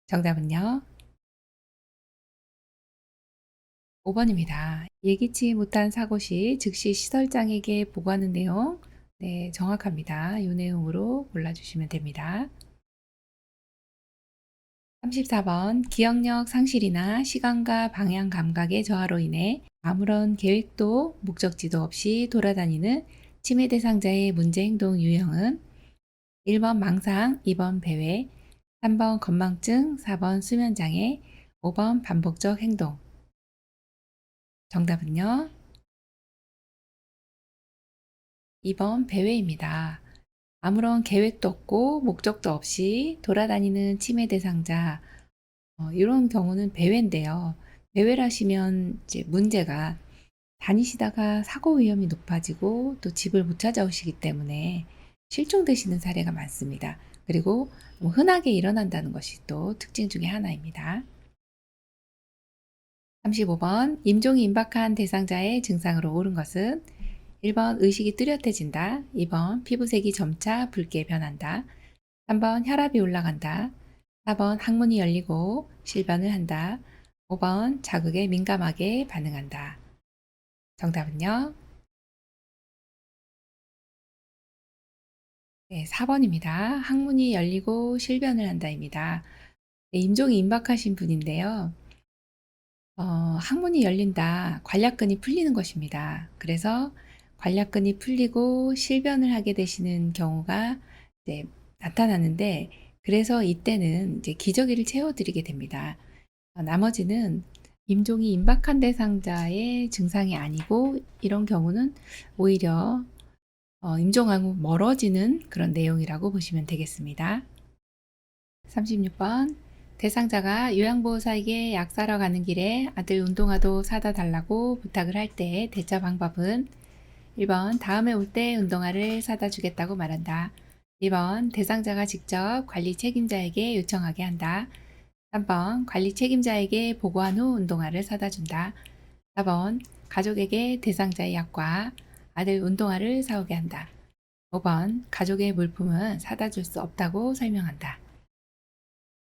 정답은요. 5번입니다. 예기치 못한 사고 시 즉시 시설장에게 보고하는 내용, 네, 정확합니다. 이 내용으로 골라주시면 됩니다. 34번 기억력 상실이나 시간과 방향 감각의 저하로 인해 아무런 계획도 목적지도 없이 돌아다니는 치매 대상자의 문제 행동 유형은 1번 망상, 2번 배회, 3번 건망증, 4번 수면장애, 5번 반복적 행동. 정답은요? 2번 배회입니다. 아무런 계획도 없고 목적도 없이 돌아다니는 치매 대상자, 이런 경우는 배회인데요. 배회를 하시면 이제 문제가 다니시다가 사고 위험이 높아지고 또 집을 못 찾아오시기 때문에 실종되시는 사례가 많습니다. 그리고 흔하게 일어난다는 것이 또 특징 중에 하나입니다. 35번 임종이 임박한 대상자의 증상으로 옳은 것은 1번 의식이 뚜렷해진다. 2번 피부색이 점차 붉게 변한다. 3번 혈압이 올라간다. 4번 항문이 열리고 실변을 한다. 5번 자극에 민감하게 반응한다. 정답은요? 네, 4번입니다. 항문이 열리고 실변을 한다입니다. 네, 임종이 임박하신 분인데요. 항문이 열린다. 관략근이 풀리는 것입니다. 그래서 관략근이 풀리고 실변을 하게 되시는 경우가 이제 나타나는데, 그래서 이때는 이제 기저귀를 채워드리게 됩니다. 나머지는 임종이 임박한 대상자의 증상이 아니고, 이런 경우는 오히려 임종하고 멀어지는 그런 내용이라고 보시면 되겠습니다. 36번 대상자가 요양보호사에게 약 사러 가는 길에 아들 운동화도 사다 달라고 부탁을 할 때 대처 방법은 1번 다음에 올 때 운동화를 사다 주겠다고 말한다. 2번 대상자가 직접 관리 책임자에게 요청하게 한다. 3번 관리 책임자에게 보고한 후 운동화를 사다 준다. 4번 가족에게 대상자의 약과 아들 운동화를 사오게 한다. 5번 가족의 물품은 사다 줄 수 없다고 설명한다.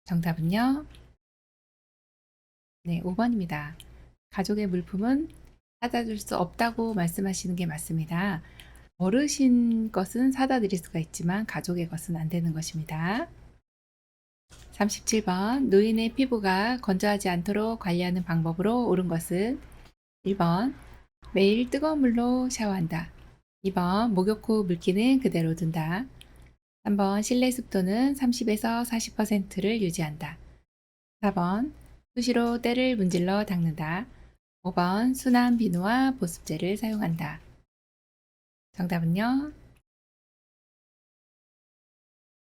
정답은요? 네, 5번입니다. 가족의 물품은 사다 줄 수 없다고 말씀하시는 게 맞습니다. 어르신 것은 사다 드릴 수가 있지만 가족의 것은 안 되는 것입니다. 37번 노인의 피부가 건조하지 않도록 관리하는 방법으로 옳은 것은 1번 매일 뜨거운 물로 샤워한다. 2번 목욕 후 물기는 그대로 둔다. 3번 실내 습도는 30에서 40%를 유지한다. 4번 수시로 때를 문질러 닦는다. 5번 순한 비누와 보습제를 사용한다. 정답은요?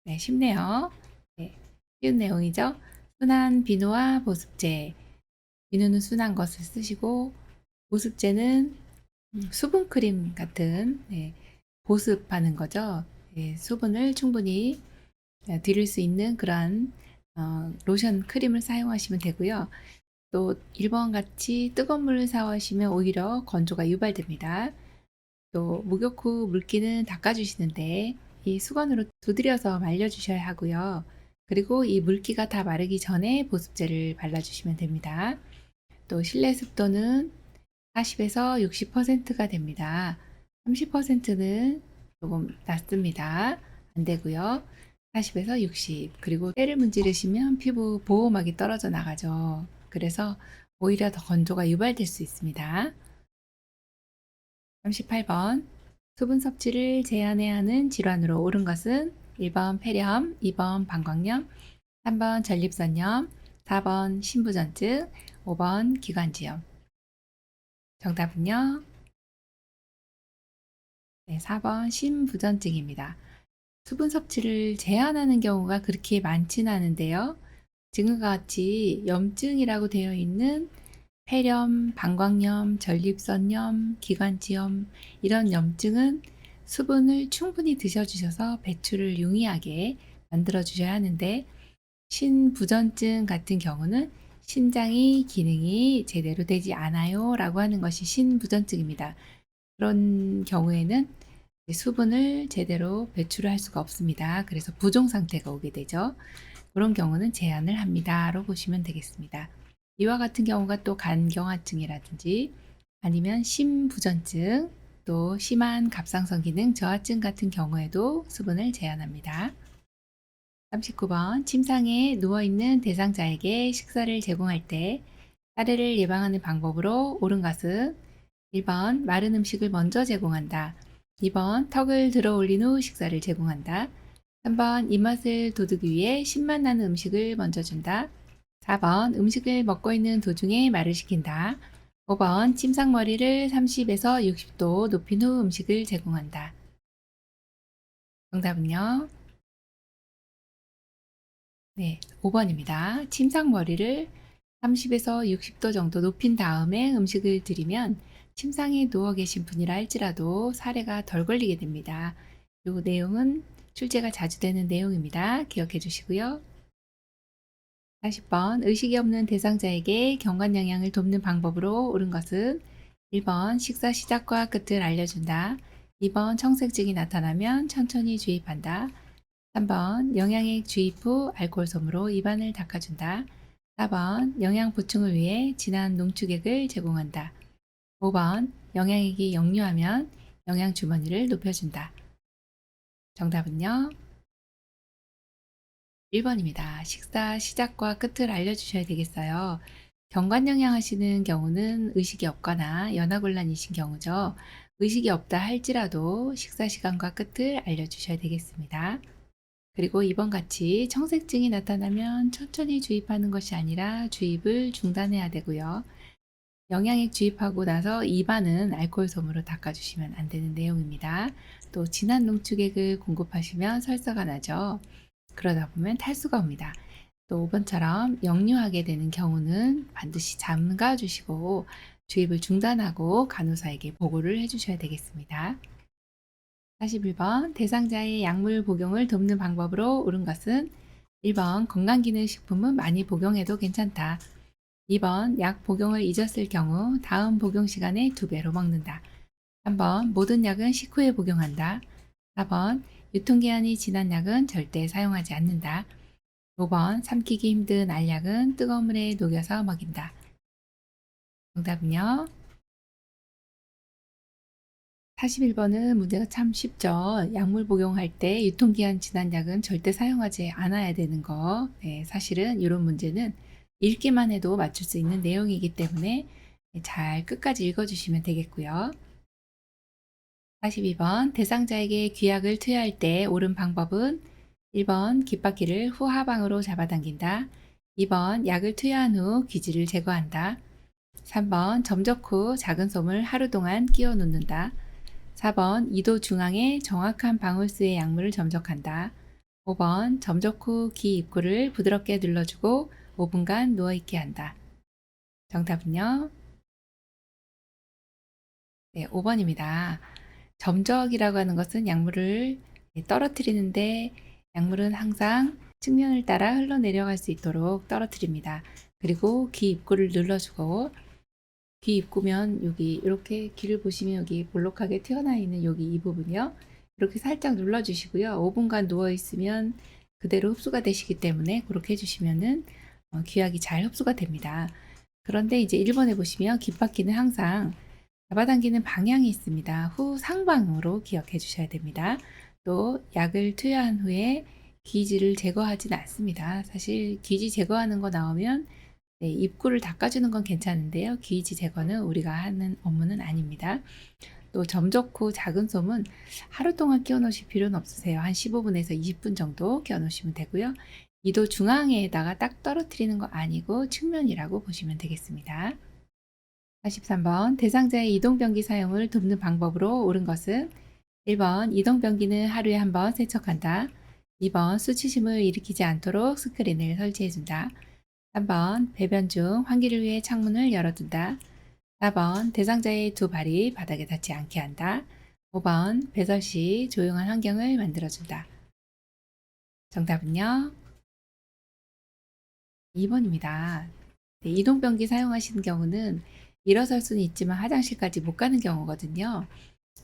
네, 쉽네요. 네, 쉬운 내용이죠. 순한 비누와 보습제. 비누는 순한 것을 쓰시고 보습제는 수분크림 같은 보습하는 거죠. 수분을 충분히 드릴 수 있는 그런 로션 크림을 사용하시면 되고요. 또 1번 같이 뜨거운 물을 사용하시면 오히려 건조가 유발됩니다. 또 목욕 후 물기는 닦아주시는데 이 수건으로 두드려서 말려주셔야 하고요. 그리고 이 물기가 다 마르기 전에 보습제를 발라주시면 됩니다. 또 실내 습도는 40에서 60%가 됩니다. 30%는 조금 낮습니다. 안 되고요. 40에서 60. 그리고 때를 문지르시면 피부 보호막이 떨어져 나가죠. 그래서 오히려 더 건조가 유발될 수 있습니다. 38번 수분 섭취를 제한해야 하는 질환으로 옳은 것은 1번 폐렴, 2번 방광염, 3번 전립선염, 4번 신부전증, 5번 기관지염. 정답은요? 네, 4번 신부전증입니다. 수분 섭취를 제한하는 경우가 그렇게 많지는 않은데요. 지금과 같이 염증이라고 되어 있는 폐렴, 방광염, 전립선염, 기관지염 이런 염증은 수분을 충분히 드셔주셔서 배출을 용이하게 만들어 주셔야 하는데 신부전증 같은 경우는 신장이 기능이 제대로 되지 않아요 라고 하는 것이 신부전증입니다. 그런 경우에는 수분을 제대로 배출을 할 수가 없습니다. 그래서 부종 상태가 오게 되죠. 그런 경우는 제한을 합니다로 보시면 되겠습니다. 이와 같은 경우가 또 간경화증이라든지 아니면 심부전증, 또 심한 갑상선 기능 저하증 같은 경우에도 수분을 제한합니다. 39번 침상에 누워있는 대상자에게 식사를 제공할 때 사례를 예방하는 방법으로 옳은 것은 1번 마른 음식을 먼저 제공한다. 2번 턱을 들어 올린 후 식사를 제공한다. 3번 입맛을 돋우기 위해 신맛 나는 음식을 먼저 준다. 4번 음식을 먹고 있는 도중에 말을 시킨다. 5번 침상머리를 30에서 60도 높인 후 음식을 제공한다. 정답은요? 네, 5번입니다. 침상머리를 30에서 60도 정도 높인 다음에 음식을 드리면 침상에 누워 계신 분이라 할지라도 사례가 덜 걸리게 됩니다. 이 내용은 출제가 자주 되는 내용입니다. 기억해 주시고요. 40번 의식이 없는 대상자에게 경관 영양을 돕는 방법으로 옳은 것은 1번 식사 시작과 끝을 알려준다. 2번 청색증이 나타나면 천천히 주입한다. 3번 영양액 주입 후 알코올 솜으로 입안을 닦아준다. 4번 영양 보충을 위해 진한 농축액을 제공한다. 5번 영양액이 역류하면 영양 주머니를 높여준다. 정답은요? 1번입니다. 식사 시작과 끝을 알려주셔야 되겠어요. 경관영양 하시는 경우는 의식이 없거나 연하곤란이신 경우죠. 의식이 없다 할지라도 식사 시간과 끝을 알려주셔야 되겠습니다. 그리고 이번 같이 청색증이 나타나면 천천히 주입하는 것이 아니라 주입을 중단해야 되고요. 영양액 주입하고 나서 입안은 알코올 솜으로 닦아주시면 안 되는 내용입니다. 또 진한 농축액을 공급하시면 설사가 나죠. 그러다 보면 탈수가 옵니다. 또 5번처럼 역류하게 되는 경우는 반드시 잠가 주시고 주입을 중단하고 간호사에게 보고를 해주셔야 되겠습니다. 41번 대상자의 약물 복용을 돕는 방법으로 옳은 것은 1번 건강기능식품은 많이 복용해도 괜찮다. 2번 약 복용을 잊었을 경우 다음 복용 시간에 2배로 먹는다. 3번 모든 약은 식후에 복용한다. 4번 유통기한이 지난 약은 절대 사용하지 않는다. 5번 삼키기 힘든 알약은 뜨거운 물에 녹여서 먹인다. 정답은요? 41번은 문제가 참 쉽죠. 약물 복용할 때 유통기한 지난 약은 절대 사용하지 않아야 되는 거. 네, 사실은 이런 문제는 읽기만 해도 맞출 수 있는 내용이기 때문에 잘 끝까지 읽어주시면 되겠고요. 42번 대상자에게 귀약을 투여할 때 옳은 방법은 1번 깃바퀴를 후하방으로 잡아당긴다. 2번 약을 투여한 후 귀지를 제거한다. 3번 점적 후 작은 솜을 하루 동안 끼워 놓는다. 4번 2도 중앙에 정확한 방울수의 약물을 점적한다. 5번 점적 후 귀 입구를 부드럽게 눌러주고 5분간 누워있게 한다. 정답은요? 네, 5번입니다. 점적이라고 하는 것은 약물을 떨어뜨리는데 약물은 항상 측면을 따라 흘러내려갈 수 있도록 떨어뜨립니다. 그리고 귀 입구를 눌러주고 귀 입구면 여기 이렇게 귀를 보시면 여기 볼록하게 튀어나와 있는 여기 이 부분이요. 이렇게 살짝 눌러주시고요. 5분간 누워있으면 그대로 흡수가 되시기 때문에 그렇게 해주시면은 귀약이 잘 흡수가 됩니다. 그런데 이제 1번에 보시면 깃바퀴는 항상 잡아당기는 방향이 있습니다. 후 상방으로 기억해 주셔야 됩니다. 또 약을 투여한 후에 귀지를 제거하진 않습니다. 사실 귀지 제거하는 거 나오면 네, 입구를 닦아주는 건 괜찮은데요. 귀지 제거는 우리가 하는 업무는 아닙니다. 또 점적 후 작은 솜은 하루 동안 끼워 놓으실 필요는 없으세요. 한 15분에서 20분 정도 끼워 놓으시면 되고요. 이도 중앙에다가 딱 떨어뜨리는 거 아니고 측면이라고 보시면 되겠습니다. 43번 대상자의 이동변기 사용을 돕는 방법으로 옳은 것은 1번 이동변기는 하루에 한 번 세척한다. 2번 수치심을 일으키지 않도록 스크린을 설치해준다. 3번 배변 중 환기를 위해 창문을 열어둔다. 4번 대상자의 두 발이 바닥에 닿지 않게 한다. 5번 배설 시 조용한 환경을 만들어준다. 정답은요? 2번입니다. 네, 이동변기 사용하시는 경우는 일어설 수는 있지만 화장실까지 못 가는 경우거든요.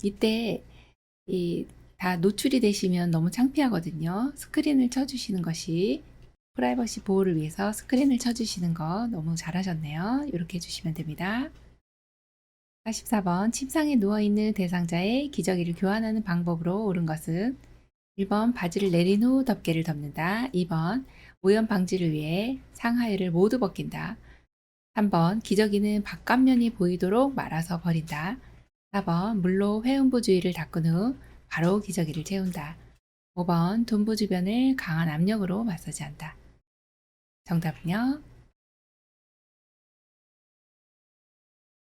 이때 다 노출이 되시면 너무 창피하거든요. 스크린을 쳐주시는 것이 프라이버시 보호를 위해서 스크린을 쳐주시는 거 너무 잘하셨네요. 이렇게 해주시면 됩니다. 44번 침상에 누워있는 대상자의 기저귀를 교환하는 방법으로 옳은 것은 1번 바지를 내린 후 덮개를 덮는다. 2번 오염 방지를 위해 상하의를 모두 벗긴다. 3번 기저귀는 바깥면이 보이도록 말아서 버린다. 4번 물로 회음부 주위를 닦은 후 바로 기저귀를 채운다. 5번 둔부 주변을 강한 압력으로 마사지한다. 정답은요?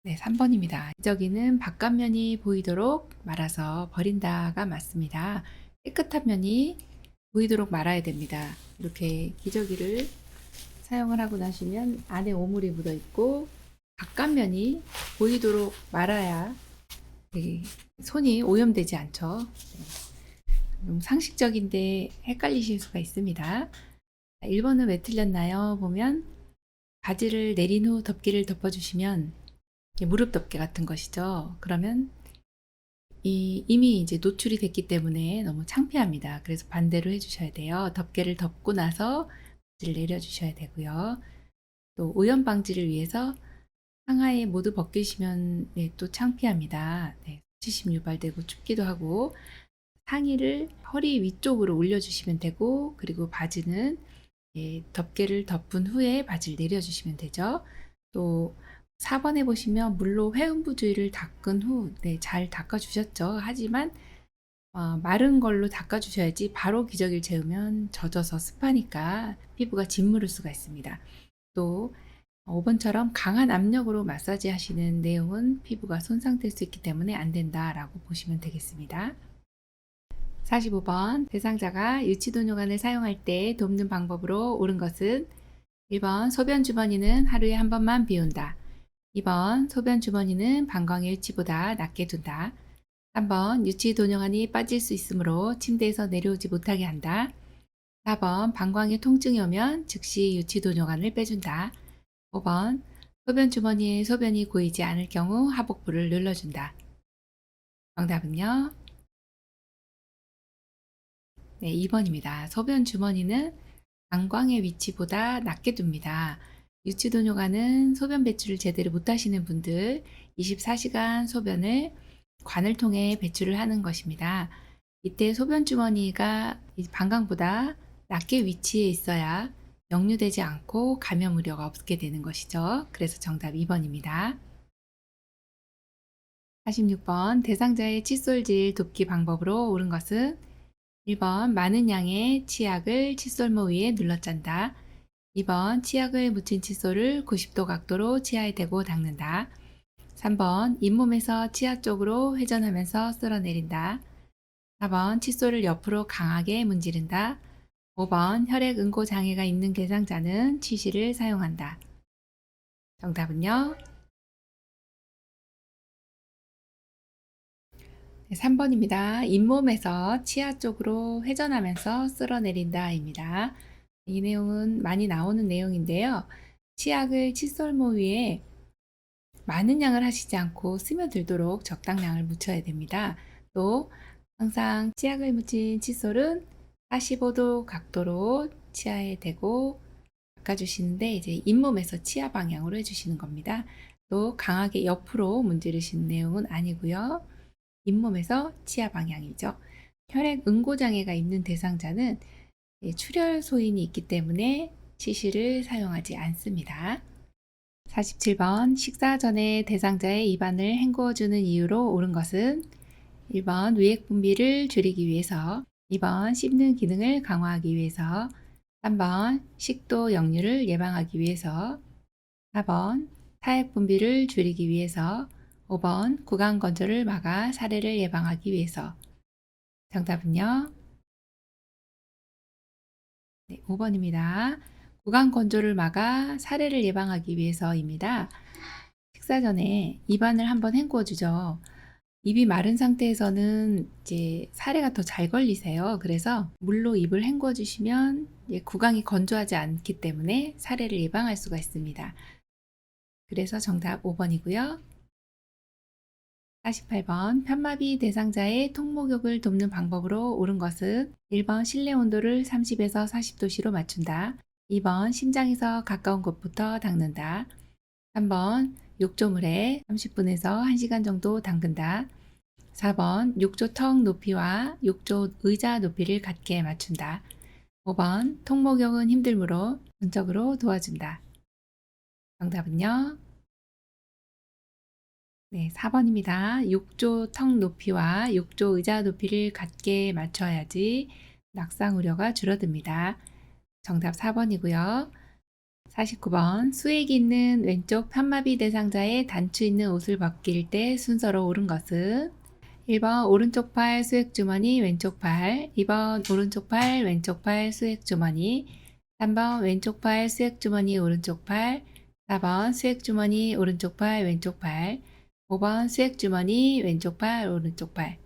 네, 3번입니다. 기저귀는 바깥면이 보이도록 말아서 버린다가 맞습니다. 깨끗한 면이 보이도록 말아야 됩니다. 이렇게 기저귀를 사용을 하고 나시면 안에 오물이 묻어 있고 바깥면이 보이도록 말아야 손이 오염되지 않죠. 너무 상식적인데 헷갈리실 수가 있습니다. 1번은 왜 틀렸나요? 보면 바지를 내린 후 덮개를 덮어주시면 무릎 덮개 같은 것이죠. 그러면 이미 이제 노출이 됐기 때문에 너무 창피합니다. 그래서 반대로 해주셔야 돼요. 덮개를 덮고 나서 바지를 내려주셔야 되고요. 또 오염 방지를 위해서 상하에 모두 벗기시면 네, 또 창피합니다. 네, 수치심 유발되고 춥기도 하고 상의를 허리 위쪽으로 올려주시면 되고 그리고 바지는 덮개를 덮은 후에 바지를 내려주시면 되죠. 또 4번에 보시면 물로 회음부 주위를 닦은 후 잘 닦아주셨죠. 하지만 마른 걸로 닦아주셔야지 바로 기저귀를 재우면 젖어서 습하니까 피부가 짓무를 수가 있습니다. 또 5번처럼 강한 압력으로 마사지 하시는 내용은 피부가 손상될 수 있기 때문에 안 된다라고 보시면 되겠습니다. 45번 대상자가 유치도뇨관을 사용할 때 돕는 방법으로 옳은 것은 1번 소변 주머니는 하루에 한 번만 비운다. 2번 소변 주머니는 방광의 위치보다 낮게 둔다. 3번 유치도뇨관이 빠질 수 있으므로 침대에서 내려오지 못하게 한다. 4번 방광에 통증이 오면 즉시 유치도뇨관을 빼준다. 5번 소변 주머니에 소변이 고이지 않을 경우 하복부를 눌러준다. 정답은요? 네, 2번입니다. 소변 주머니는 방광의 위치보다 낮게 둡니다. 유치도뇨관은 소변 배출을 제대로 못하시는 분들 24시간 소변을 관을 통해 배출을 하는 것입니다. 이때 소변 주머니가 방광보다 낮게 위치해 있어야 역류되지 않고 감염 우려가 없게 되는 것이죠. 그래서 정답 2번입니다. 46번 대상자의 칫솔질 돕기 방법으로 옳은 것은 1번 많은 양의 치약을 칫솔모 위에 눌러 짠다. 2번 치약을 묻힌 칫솔을 90도 각도로 치아에 대고 닦는다. 3번 잇몸에서 치아 쪽으로 회전하면서 쓸어내린다. 4번 칫솔을 옆으로 강하게 문지른다. 5번 혈액 응고 장애가 있는 대상자는 치실을 사용한다. 정답은요? 3번입니다. 잇몸에서 치아 쪽으로 회전하면서 쓸어내린다입니다. 이 내용은 많이 나오는 내용인데요. 치약을 칫솔모 위에 많은 양을 하시지 않고 스며들도록 적당량을 묻혀야 됩니다. 또 항상 치약을 묻힌 칫솔은 45도 각도로 치아에 대고 닦아주시는데 이제 잇몸에서 치아 방향으로 해주시는 겁니다. 또 강하게 옆으로 문지르시는 내용은 아니고요. 잇몸에서 치아 방향이죠. 혈액 응고장애가 있는 대상자는 출혈 소인이 있기 때문에 치실을 사용하지 않습니다. 47번 식사 전에 대상자의 입안을 헹구어주는 이유로 옳은 것은 1번 위액 분비를 줄이기 위해서 2번 씹는 기능을 강화하기 위해서 3번 식도 역류를 예방하기 위해서 4번 타액 분비를 줄이기 위해서 5번 구강 건조를 막아 사례를 예방하기 위해서 정답은요? 네, 5번입니다. 구강 건조를 막아 사례를 예방하기 위해서입니다. 식사 전에 입안을 한번 헹구어 주죠. 입이 마른 상태에서는 이제 사례가 더 잘 걸리세요. 그래서 물로 입을 헹궈 주시면 구강이 건조하지 않기 때문에 사례를 예방할 수가 있습니다. 그래서 정답 5번이고요. 48번 편마비 대상자의 통목욕을 돕는 방법으로 옳은 것은 1번 실내 온도를 30에서 40도씨로 맞춘다. 2번 심장에서 가까운 곳부터 닦는다. 3번 욕조물에 30분에서 1시간 정도 담근다. 4번 욕조 턱 높이와 욕조 의자 높이를 같게 맞춘다. 5번 통목욕은 힘들므로 전적으로 도와준다. 정답은요? 네, 4번입니다. 욕조 턱 높이와 욕조 의자 높이를 같게 맞춰야지 낙상 우려가 줄어듭니다. 정답 4번이고요. 49번 수액이 있는 왼쪽 편마비 대상자의 단추 있는 옷을 벗길 때 순서로 옳은 것은 1번 오른쪽 팔 수액 주머니 왼쪽 팔 2번 오른쪽 팔 왼쪽 팔 수액 주머니 3번 왼쪽 팔 수액 주머니 오른쪽 팔 4번 수액 주머니 오른쪽 팔 왼쪽 팔 5번 수액 주머니 왼쪽 팔 오른쪽 팔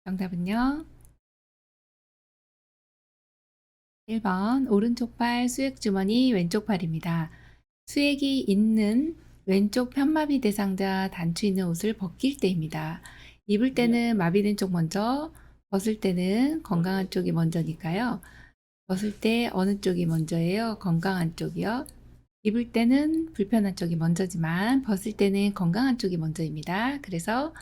정답은요? 1번 오른쪽 팔 수액 주머니 왼쪽 팔입니다. 수액이 있는 왼쪽 편마비 대상자 단추 있는 옷을 벗길 때입니다. 입을 때는 마비된 쪽 먼저, 벗을 때는 건강한 쪽이 먼저니까요. 벗을 때 어느 쪽이 먼저예요? 건강한 쪽이요. 입을 때는 불편한 쪽이 먼저지만 벗을 때는 건강한 쪽이 먼저입니다. 그래서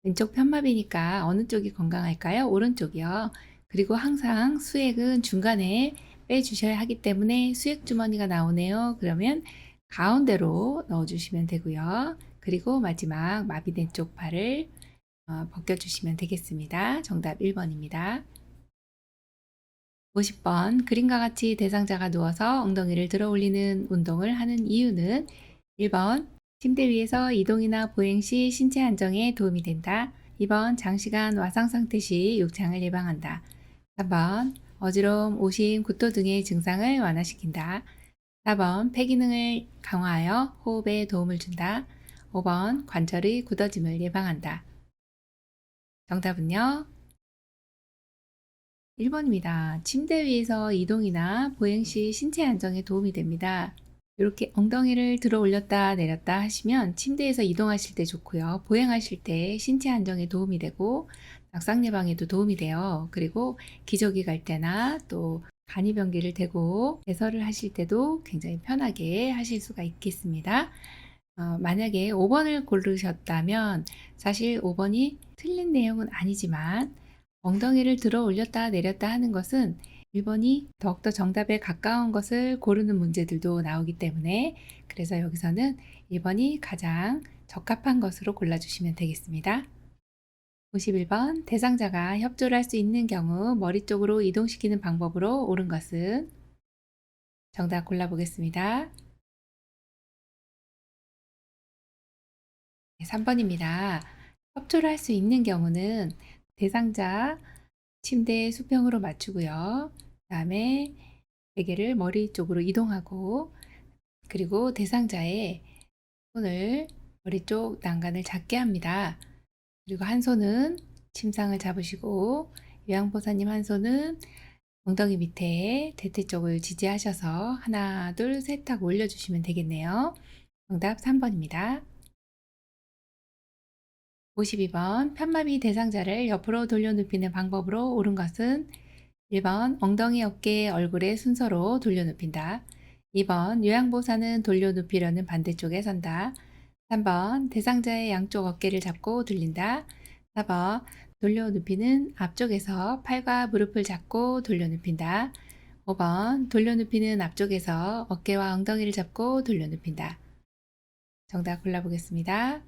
왼쪽 편마비니까 어느 쪽이 건강할까요? 오른쪽이요. 그리고 항상 수액은 중간에 빼주셔야 하기 때문에 수액 주머니가 나오네요. 그러면 가운데로 넣어주시면 되고요. 그리고 마지막 마비된 쪽 팔을 벗겨주시면 되겠습니다. 정답 1번입니다. 50번 그림과 같이 대상자가 누워서 엉덩이를 들어 올리는 운동을 하는 이유는 1번 침대 위에서 이동이나 보행 시 신체 안정에 도움이 된다. 2번 장시간 와상 상태 시 욕창을 예방한다. 3번 어지러움, 오심, 구토 등의 증상을 완화시킨다. 4번 폐 기능을 강화하여 호흡에 도움을 준다. 5번 관절의 굳어짐을 예방한다. 정답은요? 1번입니다. 침대 위에서 이동이나 보행 시 신체 안정에 도움이 됩니다. 이렇게 엉덩이를 들어 올렸다 내렸다 하시면 침대에서 이동하실 때 좋고요. 보행하실 때 신체 안정에 도움이 되고 낙상 예방에도 도움이 돼요. 그리고 기저귀 갈 때나 또 간이변기를 대고 배설을 하실 때도 굉장히 편하게 하실 수가 있겠습니다. 만약에 5번을 고르셨다면 사실 5번이 틀린 내용은 아니지만 엉덩이를 들어 올렸다 내렸다 하는 것은 1번이 더욱더 정답에 가까운 것을 고르는 문제들도 나오기 때문에 그래서 여기서는 1번이 가장 적합한 것으로 골라주시면 되겠습니다. 51번 대상자가 협조를 할 수 있는 경우 머리 쪽으로 이동시키는 방법으로 옳은 것은 정답 골라보겠습니다. 3번입니다. 협조를 할 수 있는 경우는 대상자 침대 수평으로 맞추고요. 그다음에 베개를 머리 쪽으로 이동하고 그리고 대상자의 손을 머리 쪽 난간을 잡게 합니다. 그리고 한 손은 침상을 잡으시고 요양보사님 한 손은 엉덩이 밑에 대퇴 쪽을 지지하셔서 하나, 둘, 셋 하고 올려주시면 되겠네요. 정답 3번입니다. 52번 편마비 대상자를 옆으로 돌려 눕히는 방법으로 옳은 것은 1번 엉덩이, 어깨, 얼굴의 순서로 돌려 눕힌다. 2번 요양보사는 돌려 눕히려는 반대쪽에 선다. 3번 대상자의 양쪽 어깨를 잡고 돌린다. 4번 돌려 눕히는 앞쪽에서 팔과 무릎을 잡고 돌려 눕힌다. 5번 돌려 눕히는 앞쪽에서 어깨와 엉덩이를 잡고 돌려 눕힌다. 정답 골라보겠습니다.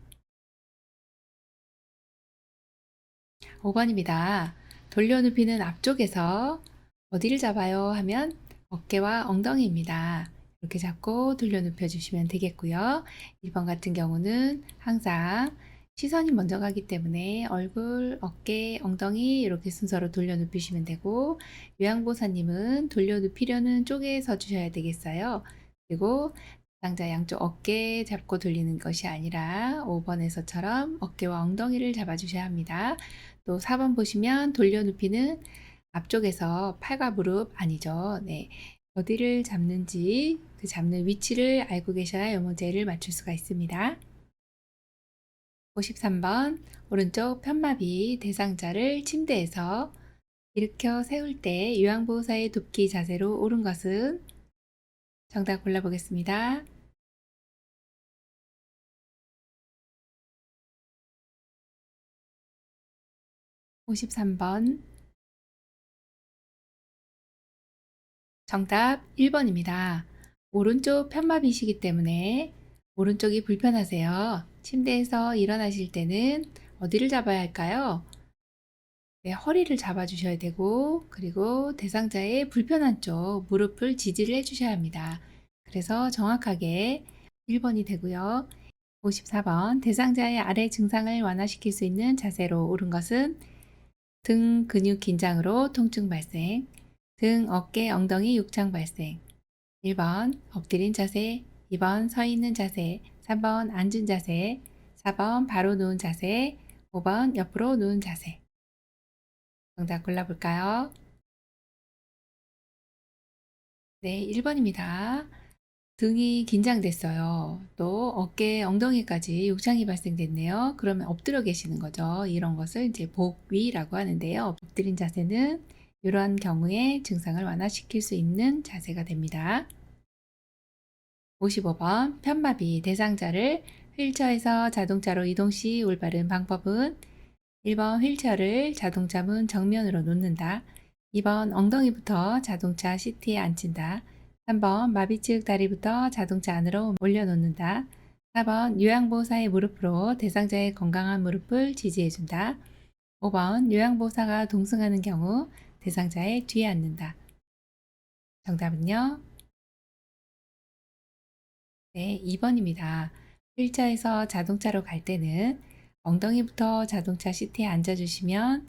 5번입니다. 돌려 눕히는 앞쪽에서 어디를 잡아요 하면 어깨와 엉덩이입니다. 이렇게 잡고 돌려 눕혀 주시면 되겠고요. 1번 같은 경우는 항상 시선이 먼저 가기 때문에 얼굴, 어깨, 엉덩이 이렇게 순서로 돌려 눕히시면 되고 요양보사님은 돌려 눕히려는 쪽에 서 주셔야 되겠어요. 그리고 대상자 양쪽 어깨 잡고 돌리는 것이 아니라 5번에서처럼 어깨와 엉덩이를 잡아 주셔야 합니다. 또 4번 보시면 돌려 눕히는 앞쪽에서 팔과 무릎 아니죠. 네. 어디를 잡는지 그 잡는 위치를 알고 계셔야 이 문제를 맞출 수가 있습니다. 53번 오른쪽 편마비 대상자를 침대에서 일으켜 세울 때 요양보호사의 돕기 자세로 옳은 것은 정답 골라보겠습니다. 53번 정답 1번입니다. 오른쪽 편마비시기 때문에 오른쪽이 불편하세요. 침대에서 일어나실 때는 어디를 잡아야 할까요? 네, 허리를 잡아주셔야 되고 그리고 대상자의 불편한 쪽 무릎을 지지를 해주셔야 합니다. 그래서 정확하게 1번이 되고요. 54번 대상자의 아래 증상을 완화시킬 수 있는 자세로 옳은 것은 등 근육 긴장으로 통증 발생, 등, 어깨, 엉덩이 육창 발생. 1번 엎드린 자세, 2번 서 있는 자세, 3번 앉은 자세, 4번 바로 누운 자세, 5번 옆으로 누운 자세. 정답 골라볼까요? 네, 1번입니다. 등이 긴장됐어요. 또 어깨, 엉덩이까지 욕창이 발생됐네요. 그러면 엎드려 계시는 거죠. 이런 것을 이제 복위라고 하는데요. 엎드린 자세는 이러한 경우에 증상을 완화시킬 수 있는 자세가 됩니다. 55번 편마비 대상자를 휠체어에서 자동차로 이동 시 올바른 방법은 1번 휠체어를 자동차 문 정면으로 놓는다. 2번 엉덩이부터 자동차 시트에 앉힌다. 3번 마비측 다리부터 자동차 안으로 올려놓는다. 4번 요양보호사의 무릎으로 대상자의 건강한 무릎을 지지해준다. 5번 요양보호사가 동승하는 경우 대상자의 뒤에 앉는다. 정답은요? 네, 2번입니다. 휠체어에서 자동차로 갈 때는 엉덩이부터 자동차 시트에 앉아주시면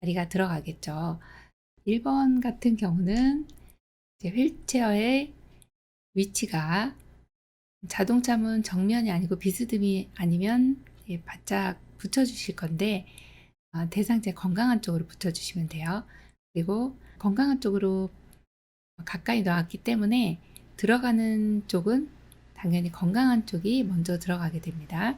다리가 들어가겠죠. 1번 같은 경우는 이제 휠체어의 위치가 자동차 문 정면이 아니고 비스듬히 아니면 바짝 붙여주실 건데 대상자 건강한 쪽으로 붙여주시면 돼요. 그리고 건강한 쪽으로 가까이 놨기 때문에 들어가는 쪽은 당연히 건강한 쪽이 먼저 들어가게 됩니다.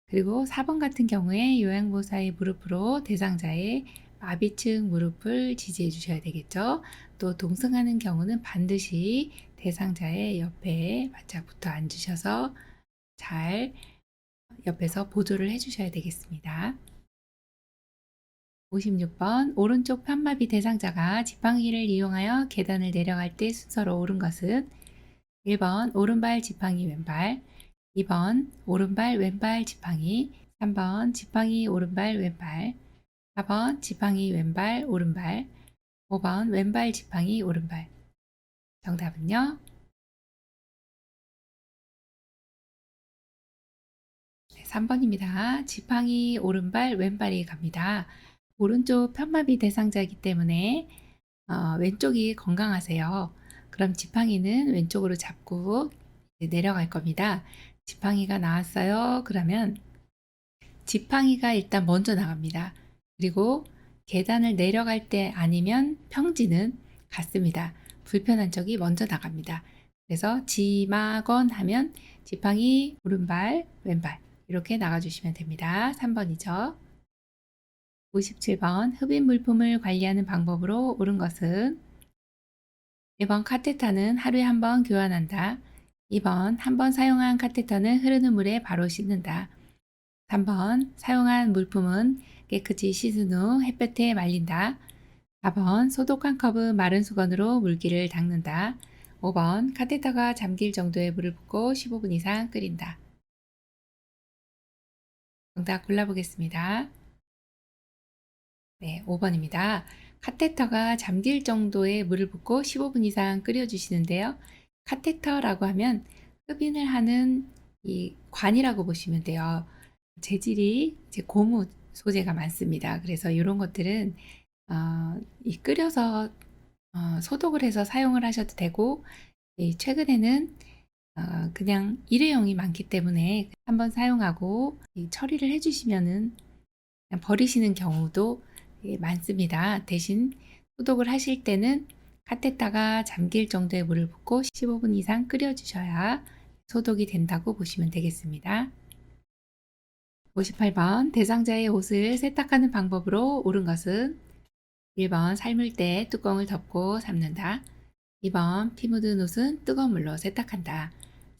그리고 4번 같은 경우에 요양보호사의 무릎으로 대상자의 마비층 무릎을 지지해 주셔야 되겠죠. 또 동승하는 경우는 반드시 대상자의 옆에 바짝 붙어 앉으셔서 잘 옆에서 보조를 해 주셔야 되겠습니다. 56번 오른쪽 편마비 대상자가 지팡이를 이용하여 계단을 내려갈 때 순서로 옳은 것은 1번 오른발 지팡이 왼발, 2번 오른발 왼발 지팡이, 3번 지팡이 오른발 왼발, 4번 지팡이 왼발 오른발, 5번 왼발 지팡이 오른발. 정답은요? 3번입니다. 지팡이 오른발 왼발이 갑니다. 오른쪽 편마비 대상자이기 때문에 왼쪽이 건강하세요. 그럼 지팡이는 왼쪽으로 잡고 내려갈 겁니다. 지팡이가 나왔어요. 그러면 지팡이가 일단 먼저 나갑니다. 그리고 계단을 내려갈 때 아니면 평지는 같습니다. 불편한 쪽이 먼저 나갑니다. 그래서 지마건 하면 지팡이 오른발 왼발 이렇게 나가주시면 됩니다. 3번이죠. 57번 흡입 물품을 관리하는 방법으로 옳은 것은 1번 카테터는 하루에 한 번 교환한다. 2번 한 번 사용한 카테터는 흐르는 물에 바로 씻는다. 3번 사용한 물품은 깨끗이 씻은 후 햇볕에 말린다. 4번 소독 한 컵은 마른 수건으로 물기를 닦는다. 5번 카테터가 잠길 정도의 물을 붓고 15분 이상 끓인다. 정답 골라보겠습니다. 네, 5번입니다. 카테터가 잠길 정도의 물을 붓고 15분 이상 끓여주시는데요. 카테터라고 하면 흡인을 하는 이 관이라고 보시면 돼요. 재질이 이제 고무 소재가 많습니다. 그래서 이런 것들은 이 끓여서 소독을 해서 사용을 하셔도 되고 최근에는 그냥 일회용이 많기 때문에 한번 사용하고 처리를 해주시면은 그냥 버리시는 경우도 많습니다. 대신 소독을 하실 때는 카테터가 잠길 정도의 물을 붓고 15분 이상 끓여주셔야 소독이 된다고 보시면 되겠습니다. 58번 대상자의 옷을 세탁하는 방법으로 옳은 것은 1번 삶을 때 뚜껑을 덮고 삶는다. 2번 피 묻은 옷은 뜨거운 물로 세탁한다.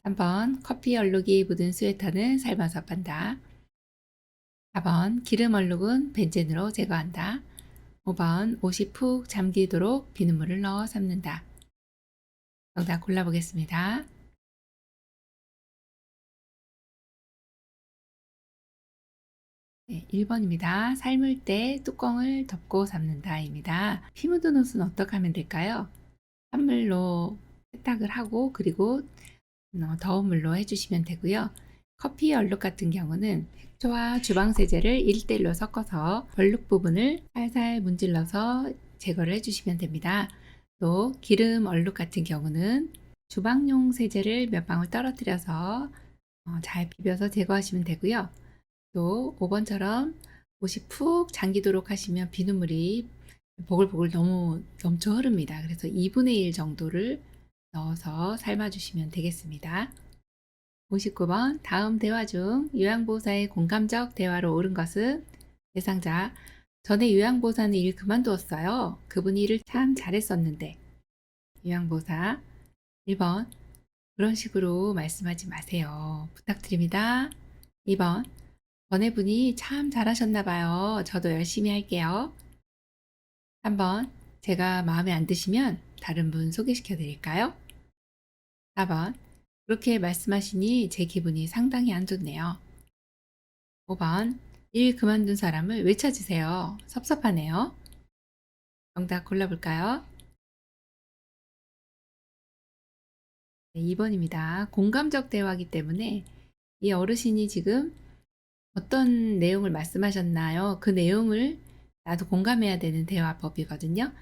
3번 커피 얼룩이 묻은 스웨터는 삶아서 빤다. 4번 기름 얼룩은 벤젠으로 제거한다. 5번 옷이 푹 잠기도록 비눗물을 넣어 삶는다. 정답 골라보겠습니다. 네, 1번입니다. 삶을 때 뚜껑을 덮고 삶는다입니다. 피 묻은 옷은 어떻게 하면 될까요? 찬물로 세탁을 하고 그리고 더운 물로 해주시면 되고요. 커피 얼룩 같은 경우는 식초와 주방세제를 1대1로 섞어서 얼룩 부분을 살살 문질러서 제거를 해주시면 됩니다. 또 기름 얼룩 같은 경우는 주방용 세제를 몇 방울 떨어뜨려서 잘 비벼서 제거하시면 되고요. 또 5번처럼 옷이 푹 잠기도록 하시면 비눗물이 보글보글 너무 넘쳐 흐릅니다. 그래서 2분의 1 정도를 넣어서 삶아주시면 되겠습니다. 59번 다음 대화 중 요양보호사의 공감적 대화로 옳은 것은 대상자 전에 요양보호사는 일 그만두었어요. 그분이 일을 참 잘했었는데. 요양보호사 1번 그런 식으로 말씀하지 마세요. 부탁드립니다. 2번 전에 분이 참 잘하셨나 봐요. 저도 열심히 할게요. 3번 제가 마음에 안 드시면 다른 분 소개시켜 드릴까요? 4번 그렇게 말씀하시니 제 기분이 상당히 안 좋네요. 5번 일 그만둔 사람을 왜 찾으세요? 섭섭하네요. 정답 골라볼까요? 네, 2번입니다. 공감적 대화이기 때문에 이 어르신이 지금 어떤 내용을 말씀하셨나요? 그 내용을 나도 공감해야 되는 대화법이거든요.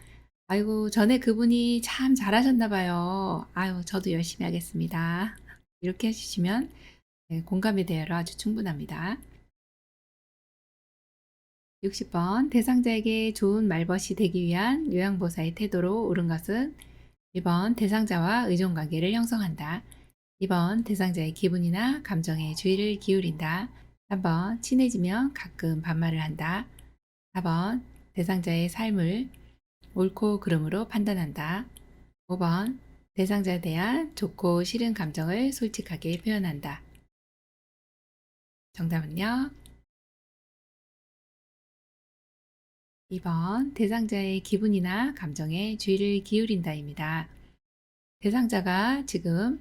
아이고, 전에 그분이 참 잘하셨나 봐요. 아유, 저도 열심히 하겠습니다. 이렇게 해주시면 공감의 대화로 아주 충분합니다. 60번 대상자에게 좋은 말벗이 되기 위한 요양보호사의 태도로 옳은 것은 1번 대상자와 의존관계를 형성한다. 2번 대상자의 기분이나 감정에 주의를 기울인다. 3번 친해지면 가끔 반말을 한다. 4번 대상자의 삶을 옳고 그름으로 판단한다. 5번 대상자에 대한 좋고 싫은 감정을 솔직하게 표현한다. 정답은요. 2번 대상자의 기분이나 감정에 주의를 기울인다입니다. 대상자가 지금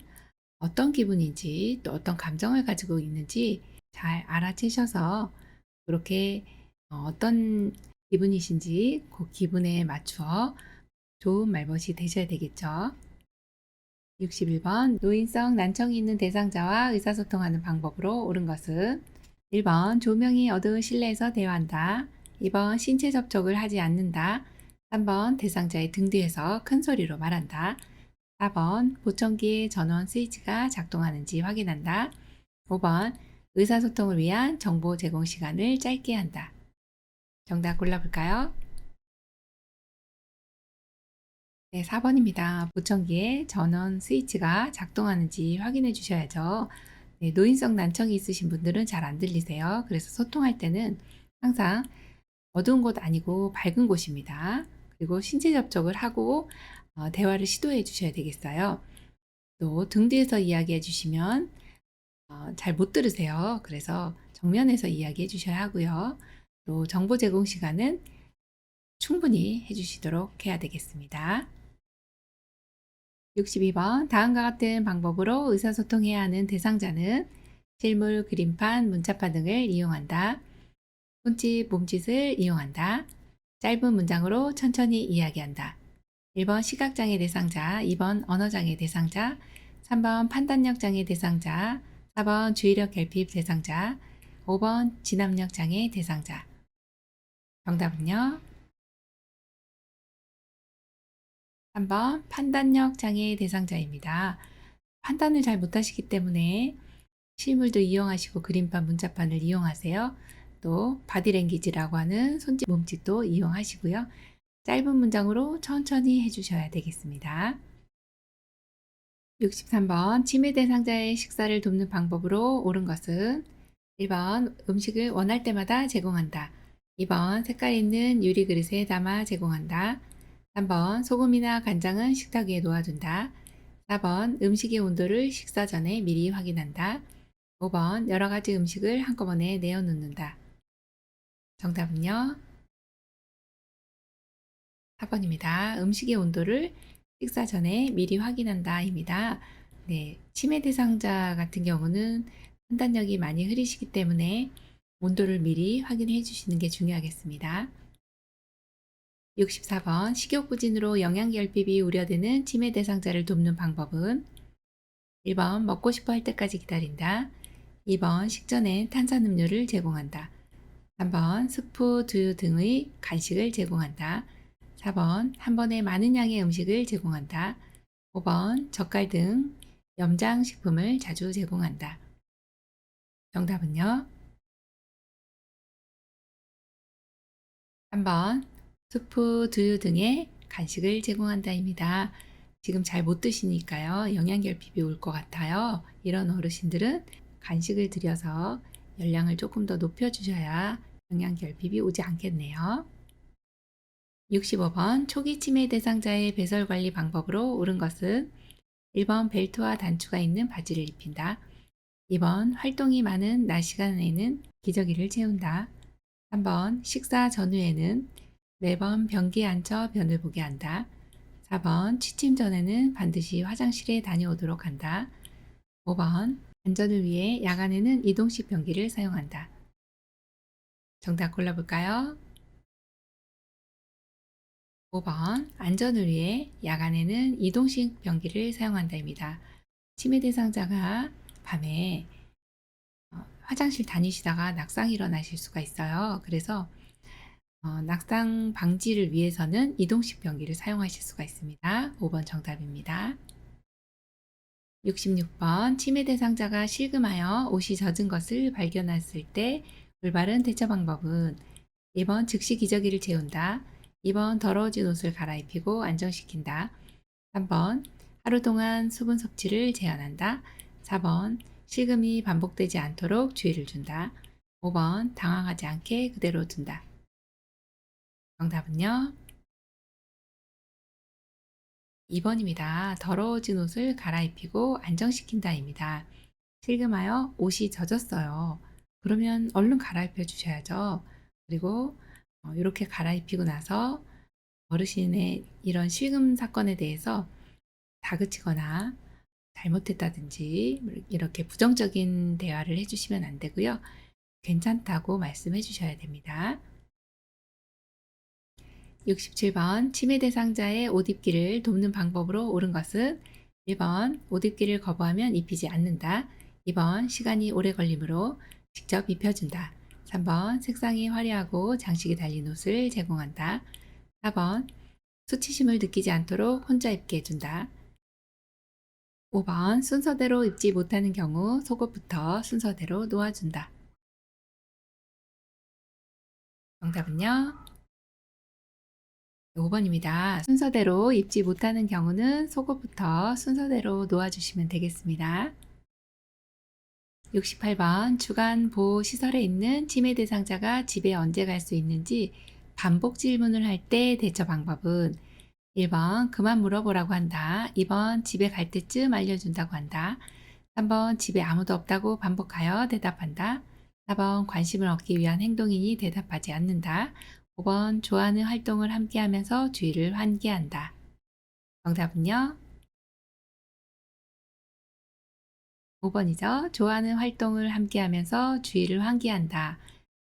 어떤 기분인지 또 어떤 감정을 가지고 있는지 잘 알아채셔서 그렇게 어떤 기분이신지 그 기분에 맞추어 좋은 말벗이 되셔야 되겠죠. 61번 노인성 난청이 있는 대상자와 의사소통하는 방법으로 옳은 것은 1번 조명이 어두운 실내에서 대화한다. 2번 신체 접촉을 하지 않는다. 3번 대상자의 등 뒤에서 큰 소리로 말한다. 4번 보청기의 전원 스위치가 작동하는지 확인한다. 5번 의사소통을 위한 정보 제공 시간을 짧게 한다. 정답 골라볼까요? 네, 4번입니다. 보청기에 전원 스위치가 작동하는지 확인해 주셔야죠. 네, 노인성 난청이 있으신 분들은 잘 안 들리세요. 그래서 소통할 때는 항상 어두운 곳 아니고 밝은 곳입니다. 그리고 신체 접촉을 하고 대화를 시도해 주셔야 되겠어요. 또 등 뒤에서 이야기해 주시면 잘 못 들으세요. 그래서 정면에서 이야기해 주셔야 하고요. 또 정보 제공 시간은 충분히 해 주시도록 해야 되겠습니다. 62번 다음과 같은 방법으로 의사소통해야 하는 대상자는 실물, 그림판, 문자판 등을 이용한다. 손짓, 몸짓을 이용한다. 짧은 문장으로 천천히 이야기한다. 1번 시각장애 대상자, 2번 언어장애 대상자, 3번 판단력 장애 대상자, 4번 주의력 결핍 대상자, 5번 진압력 장애 대상자. 정답은요? 3번 판단력 장애 대상자입니다. 판단을 잘 못하시기 때문에 실물도 이용하시고 그림판, 문자판을 이용하세요. 또 바디랭귀지라고 하는 손짓, 몸짓도 이용하시고요. 짧은 문장으로 천천히 해주셔야 되겠습니다. 63번 치매 대상자의 식사를 돕는 방법으로 옳은 것은 1번 음식을 원할 때마다 제공한다. 2번 색깔 있는 유리 그릇에 담아 제공한다. 3번 소금이나 간장은 식탁 위에 놓아둔다. 4번 음식의 온도를 식사 전에 미리 확인한다. 5번 여러 가지 음식을 한꺼번에 내어 놓는다. 정답은요? 4번입니다. 음식의 온도를 식사 전에 미리 확인한다입니다. 네, 치매 대상자 같은 경우는 판단력이 많이 흐리시기 때문에 온도를 미리 확인해 주시는 게 중요하겠습니다. 64번 식욕부진으로 영양결핍이 우려되는 치매 대상자를 돕는 방법은 1번 먹고 싶어 할 때까지 기다린다. 2번 식전엔 탄산음료를 제공한다. 3번 스프, 두유 등의 간식을 제공한다. 4번 한 번에 많은 양의 음식을 제공한다. 5번 젓갈 등 염장식품을 자주 제공한다. 정답은요? 3번 스프, 두유 등의 간식을 제공한다입니다. 지금 잘 못 드시니까요. 영양결핍이 올 것 같아요. 이런 어르신들은 간식을 드려서 열량을 조금 더 높여주셔야 영양결핍이 오지 않겠네요. 65번 초기 치매 대상자의 배설 관리 방법으로 옳은 것은 1번 벨트와 단추가 있는 바지를 입힌다. 2번 활동이 많은 낮 시간에는 기저귀를 채운다. 3번 식사 전후에는 매번 변기에 앉혀 변을 보게 한다. 4번 취침 전에는 반드시 화장실에 다녀오도록 한다. 5번 안전을 위해 야간에는 이동식 변기를 사용한다. 정답 골라볼까요? 5번 안전을 위해 야간에는 이동식 변기를 사용한다입니다. 치매 대상자가 밤에 화장실 다니시다가 낙상이 일어나실 수가 있어요. 그래서 낙상 방지를 위해서는 이동식 변기를 사용하실 수가 있습니다. 5번 정답입니다. 66번 치매 대상자가 실금하여 옷이 젖은 것을 발견했을 때 올바른 대처 방법은 1번 즉시 기저귀를 채운다. 2번 더러워진 옷을 갈아입히고 안정시킨다. 3번 하루 동안 수분 섭취를 제한한다. 4번 실금이 반복되지 않도록 주의를 준다. 5번 당황하지 않게 그대로 둔다. 정답은요? 2번입니다. 더러워진 옷을 갈아입히고 안정시킨다입니다. 실금하여 옷이 젖었어요. 그러면 얼른 갈아입혀 주셔야죠. 그리고 이렇게 갈아입히고 나서 어르신의 이런 실금 사건에 대해서 다그치거나 잘못했다든지 이렇게 부정적인 대화를 해 주시면 안 되고요. 괜찮다고 말씀해 주셔야 됩니다. 67번 치매 대상자의 옷 입기를 돕는 방법으로 옳은 것은 1번 옷 입기를 거부하면 입히지 않는다. 2번 시간이 오래 걸리므로 직접 입혀준다. 3번 색상이 화려하고 장식이 달린 옷을 제공한다. 4번 수치심을 느끼지 않도록 혼자 입게 해준다. 5번 순서대로 입지 못하는 경우 속옷부터 순서대로 놓아준다. 정답은요? 5번입니다. 순서대로 입지 못하는 경우는 속옷부터 순서대로 놓아주시면 되겠습니다. 68번 주간 보호 시설에 있는 치매 대상자가 집에 언제 갈 수 있는지 반복 질문을 할 때 대처 방법은 1번 그만 물어보라고 한다. 2번 집에 갈 때쯤 알려준다고 한다. 3번 집에 아무도 없다고 반복하여 대답한다. 4번 관심을 얻기 위한 행동이니 대답하지 않는다. 5번 좋아하는 활동을 함께하면서 주의를 환기한다. 정답은요? 5번이죠. 좋아하는 활동을 함께하면서 주의를 환기한다.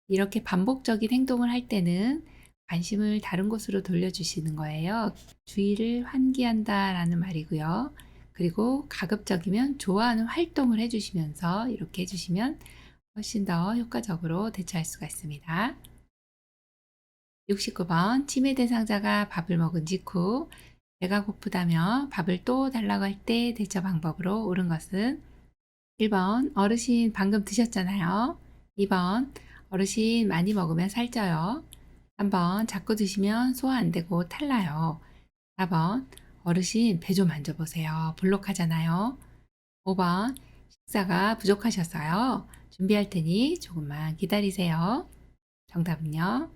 이렇게 반복적인 행동을 할 때는 관심을 다른 곳으로 돌려주시는 거예요. 주의를 환기한다라는 말이고요. 그리고 가급적이면 좋아하는 활동을 해주시면서 이렇게 해주시면 훨씬 더 효과적으로 대처할 수가 있습니다. 69번 치매 대상자가 밥을 먹은 직후 배가 고프다며 밥을 또 달라고 할 때 대처 방법으로 옳은 것은 1번 어르신 방금 드셨잖아요. 2번 어르신 많이 먹으면 살쪄요. 3번 자꾸 드시면 소화 안 되고 탈나요. 4번 어르신 배 좀 만져보세요. 볼록하잖아요. 5번 식사가 부족하셨어요. 준비할 테니 조금만 기다리세요. 정답은요?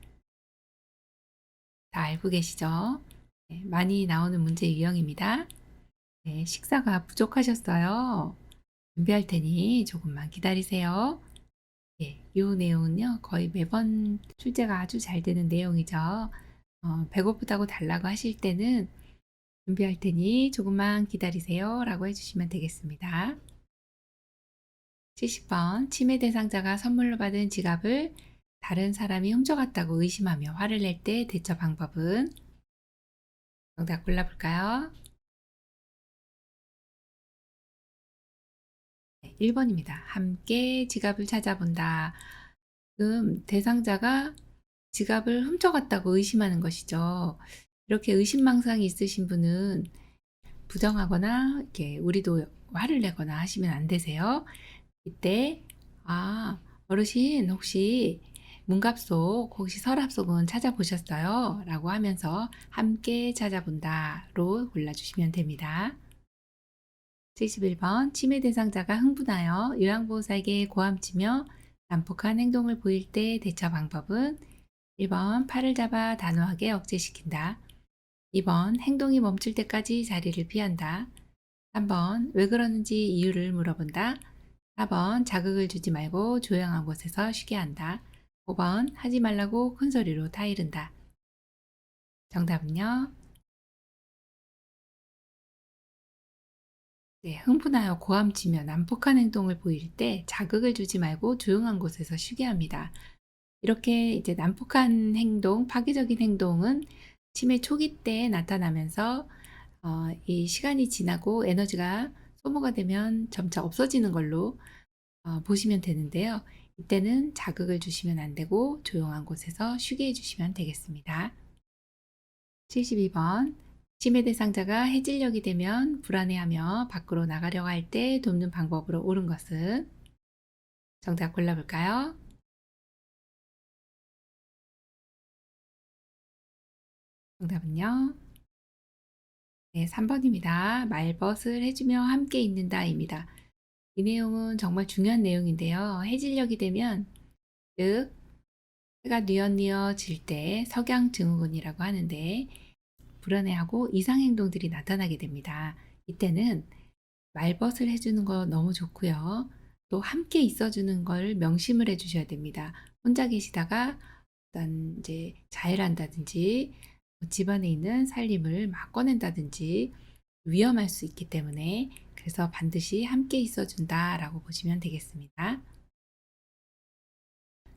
다 알고 계시죠? 네, 많이 나오는 문제 유형입니다. 네, 식사가 부족하셨어요. 준비할 테니 조금만 기다리세요. 예, 이 내용은요, 거의 매번 출제가 아주 잘 되는 내용이죠. 배고프다고 달라고 하실 때는 준비할 테니 조금만 기다리세요 라고 해주시면 되겠습니다. 70번 치매 대상자가 선물로 받은 지갑을 다른 사람이 훔쳐갔다고 의심하며 화를 낼 때 대처 방법은 정답 골라볼까요? 1번입니다. 함께 지갑을 찾아본다. 지금 대상자가 지갑을 훔쳐갔다고 의심하는 것이죠. 이렇게 의심망상이 있으신 분은 부정하거나 이렇게 우리도 화를 내거나 하시면 안 되세요. 이때 어르신 혹시 문갑 속 혹시 서랍 속은 찾아보셨어요? 라고 하면서 함께 찾아본다로 골라주시면 됩니다. 71번 치매 대상자가 흥분하여 요양보호사에게 고함치며 난폭한 행동을 보일 때 대처 방법은 1번 팔을 잡아 단호하게 억제시킨다. 2번 행동이 멈출 때까지 자리를 피한다. 3번 왜 그러는지 이유를 물어본다. 4번 자극을 주지 말고 조용한 곳에서 쉬게 한다. 5번 하지 말라고 큰 소리로 타이른다. 정답은요? 네, 흥분하여 고함치며 난폭한 행동을 보일 때 자극을 주지 말고 조용한 곳에서 쉬게 합니다. 이렇게 이제 난폭한 행동, 파괴적인 행동은 치매 초기 때 나타나면서 이 시간이 지나고 에너지가 소모가 되면 점차 없어지는 걸로 보시면 되는데요. 이때는 자극을 주시면 안 되고 조용한 곳에서 쉬게 해주시면 되겠습니다. 72번 치매 대상자가 해질녘이 되면 불안해하며 밖으로 나가려고 할 때 돕는 방법으로 옳은 것은 정답 골라볼까요? 정답은요? 네, 3번입니다. 말벗을 해주며 함께 있는다입니다. 이 내용은 정말 중요한 내용인데요. 해질녘이 되면 즉 해가 뉘엿뉘엿질 때 석양증후군이라고 하는데 불안해하고 이상 행동들이 나타나게 됩니다. 이때는 말벗을 해주는 거 너무 좋고요. 또 함께 있어주는 걸 명심을 해 주셔야 됩니다. 혼자 계시다가 어떤 이제 자해한다든지 집안에 있는 살림을 막 꺼낸다든지 위험할 수 있기 때문에 그래서 반드시 함께 있어준다라고 보시면 되겠습니다.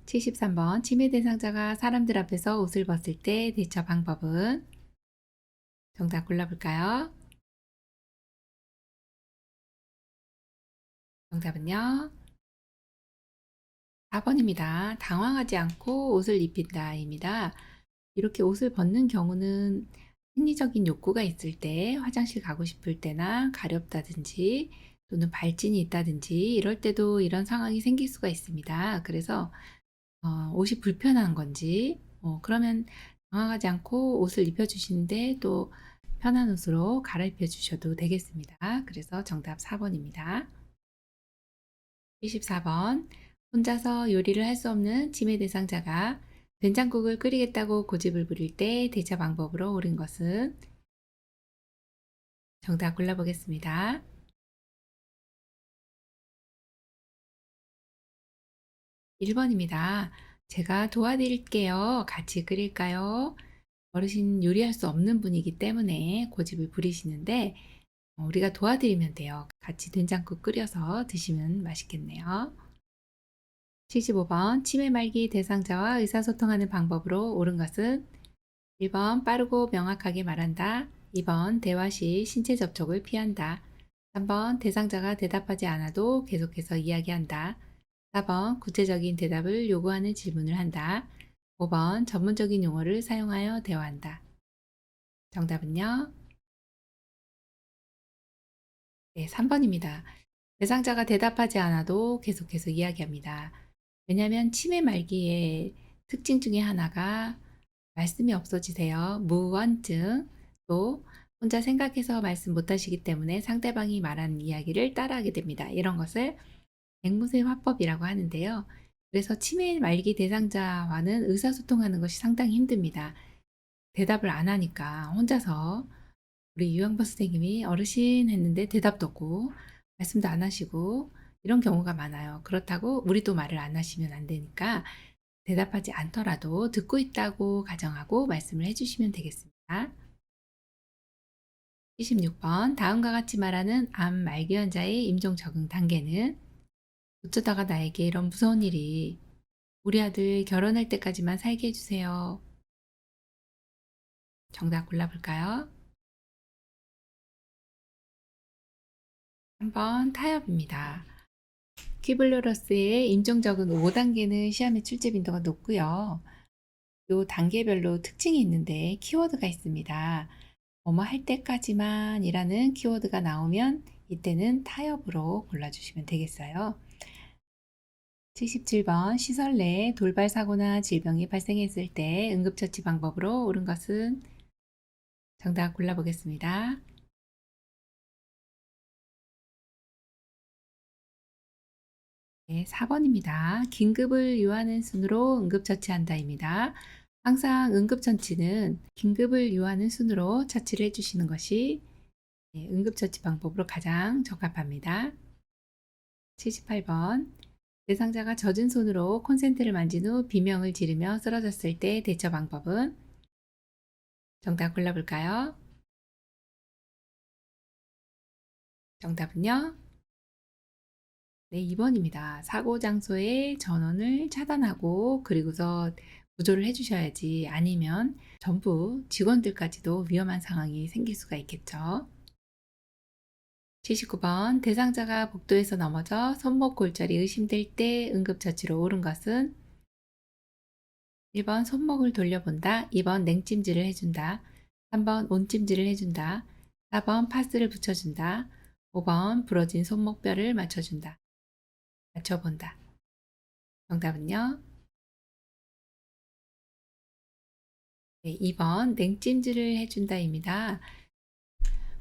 73번 치매 대상자가 사람들 앞에서 옷을 벗을 때 대처 방법은? 정답 골라볼까요? 정답은요. 4번입니다. 당황하지 않고 옷을 입힌다입니다. 이렇게 옷을 벗는 경우는 생리적인 욕구가 있을 때, 화장실 가고 싶을 때나 가렵다든지 또는 발진이 있다든지 이럴 때도 이런 상황이 생길 수가 있습니다. 그래서 옷이 불편한 건지 그러면 당황하지 않고 옷을 입혀 주시는데 또 편한 옷으로 갈아입혀 주셔도 되겠습니다. 그래서 정답 4번입니다. 24번 혼자서 요리를 할 수 없는 치매 대상자가 된장국을 끓이겠다고 고집을 부릴 때 대처 방법으로 옳은 것은? 정답 골라보겠습니다. 1번입니다. 제가 도와드릴게요. 같이 끓일까요? 어르신 요리할 수 없는 분이기 때문에 고집을 부리시는데 우리가 도와드리면 돼요. 같이 된장국 끓여서 드시면 맛있겠네요. 75번 치매 말기 대상자와 의사소통하는 방법으로 옳은 것은? 1번 빠르고 명확하게 말한다. 2번 대화 시 신체 접촉을 피한다. 3번 대상자가 대답하지 않아도 계속해서 이야기한다. 4번 구체적인 대답을 요구하는 질문을 한다. 5번 전문적인 용어를 사용하여 대화한다. 정답은요? 네, 3번입니다. 대상자가 대답하지 않아도 계속해서 이야기합니다. 왜냐하면 치매 말기의 특징 중에 하나가 말씀이 없어지세요. 무언증, 또 혼자 생각해서 말씀 못하시기 때문에 상대방이 말하는 이야기를 따라하게 됩니다. 이런 것을 앵무새 화법이라고 하는데요. 그래서 치매 말기 대상자와는 의사소통하는 것이 상당히 힘듭니다. 대답을 안 하니까 혼자서 우리 유영보 선생님이 어르신 했는데 대답도 없고 말씀도 안 하시고 이런 경우가 많아요. 그렇다고 우리도 말을 안 하시면 안 되니까 대답하지 않더라도 듣고 있다고 가정하고 말씀을 해주시면 되겠습니다. 76번 다음과 같이 말하는 암 말기 환자의 임종 적응 단계는? 어쩌다가 나에게 이런 무서운 일이, 우리 아들 결혼할 때까지만 살게 해주세요. 정답 골라볼까요? 3번 타협입니다. 퀴블로러스의 임종 적응 5단계는 시험의 출제 빈도가 높고요. 요 단계별로 특징이 있는데 키워드가 있습니다. 뭐뭐 할 때까지만이라는 키워드가 나오면 이때는 타협으로 골라주시면 되겠어요. 77번 시설 내에 돌발 사고나 질병이 발생했을 때 응급처치 방법으로 옳은 것은? 정답 골라보겠습니다. 네, 4번입니다. 긴급을 요하는 순으로 응급처치한다입니다. 항상 응급처치는 긴급을 요하는 순으로 처치를 해주시는 것이 응급처치 방법으로 가장 적합합니다. 78번 대상자가 젖은 손으로 콘센트를 만진 후 비명을 지르며 쓰러졌을 때 대처 방법은? 정답 골라볼까요? 정답은요? 네, 2번입니다. 사고 장소의 전원을 차단하고 그리고서 구조를 해주셔야지 아니면 전부 직원들까지도 위험한 상황이 생길 수가 있겠죠. 79번 대상자가 복도에서 넘어져 손목 골절이 의심될 때 응급처치로 옳은 것은? 1번 손목을 돌려본다. 2번 냉찜질을 해준다. 3번 온찜질을 해준다. 4번 파스를 붙여준다. 5번 부러진 손목뼈를 맞춰준다. 맞춰본다. 정답은요? 네, 2번 냉찜질을 해준다입니다.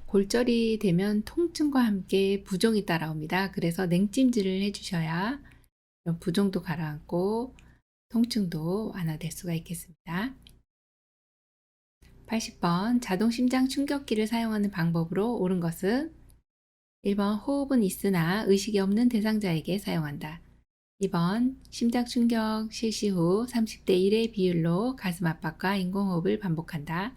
골절이 되면 통증과 함께 부종이 따라옵니다. 그래서 냉찜질을 해주셔야 부종도 가라앉고 통증도 완화될 수가 있겠습니다. 80번 자동 심장 충격기를 사용하는 방법으로 옳은 것은? 1번 호흡은 있으나 의식이 없는 대상자에게 사용한다. 2번 심장 충격 실시 후 30대 1의 비율로 가슴 압박과 인공호흡을 반복한다.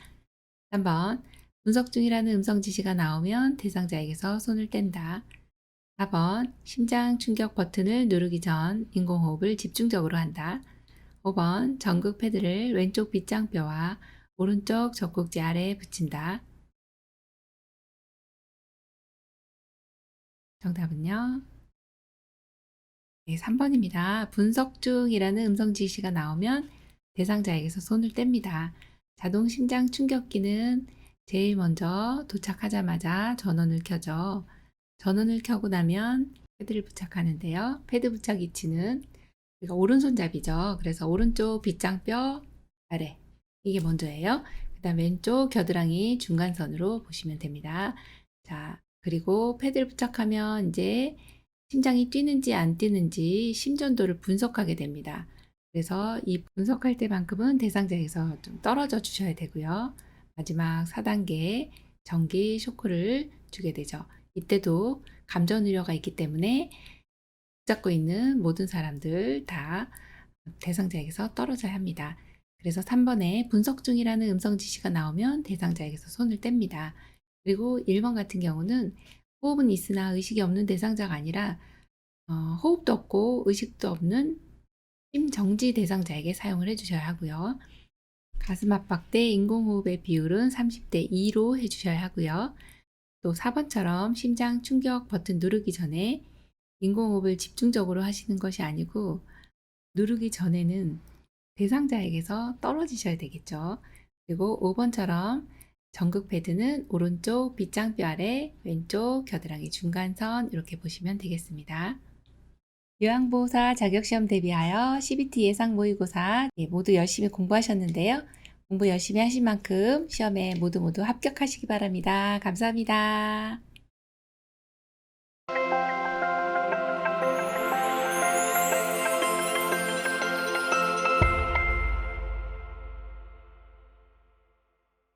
3번 분석 중이라는 음성 지시가 나오면 대상자에게서 손을 뗀다. 4번 심장 충격 버튼을 누르기 전 인공호흡을 집중적으로 한다. 5번 전극 패드를 왼쪽 빗장뼈와 오른쪽 젖꼭지 아래에 붙인다. 정답은요? 네, 3번입니다. 분석 중이라는 음성 지시가 나오면 대상자에게서 손을 뗍니다. 자동 심장 충격기는 제일 먼저 도착하자마자 전원을 켜죠. 전원을 켜고 나면 패드를 부착하는데요. 패드 부착 위치는 우리가 오른손잡이죠. 그래서 오른쪽 빗장뼈 아래 이게 먼저예요. 그 다음 왼쪽 겨드랑이 중간선으로 보시면 됩니다. 자, 그리고 패드를 부착하면 이제 심장이 뛰는지 안 뛰는지 심전도를 분석하게 됩니다. 그래서 이 분석할 때만큼은 대상자에서 좀 떨어져 주셔야 되고요. 마지막 4단계 전기 쇼크를 주게 되죠. 이때도 감전 우려가 있기 때문에 붙잡고 있는 모든 사람들 다 대상자에게서 떨어져야 합니다. 그래서 3번에 분석 중이라는 음성 지시가 나오면 대상자에게서 손을 뗍니다. 그리고 1번 같은 경우는 호흡은 있으나 의식이 없는 대상자가 아니라 호흡도 없고 의식도 없는 심정지 대상자에게 사용을 해주셔야 하고요. 가슴 압박 때 인공호흡의 비율은 30대 2로 해주셔야 하고요. 또 4번처럼 심장 충격 버튼 누르기 전에 인공호흡을 집중적으로 하시는 것이 아니고 누르기 전에는 대상자에게서 떨어지셔야 되겠죠. 그리고 5번처럼 전극 패드는 오른쪽 빗장뼈 아래 왼쪽 겨드랑이 중간선 이렇게 보시면 되겠습니다. 요양보호사 자격시험 대비하여 CBT 예상 모의고사 모두 열심히 공부하셨는데요. 공부 열심히 하신 만큼 시험에 모두 합격하시기 바랍니다. 감사합니다.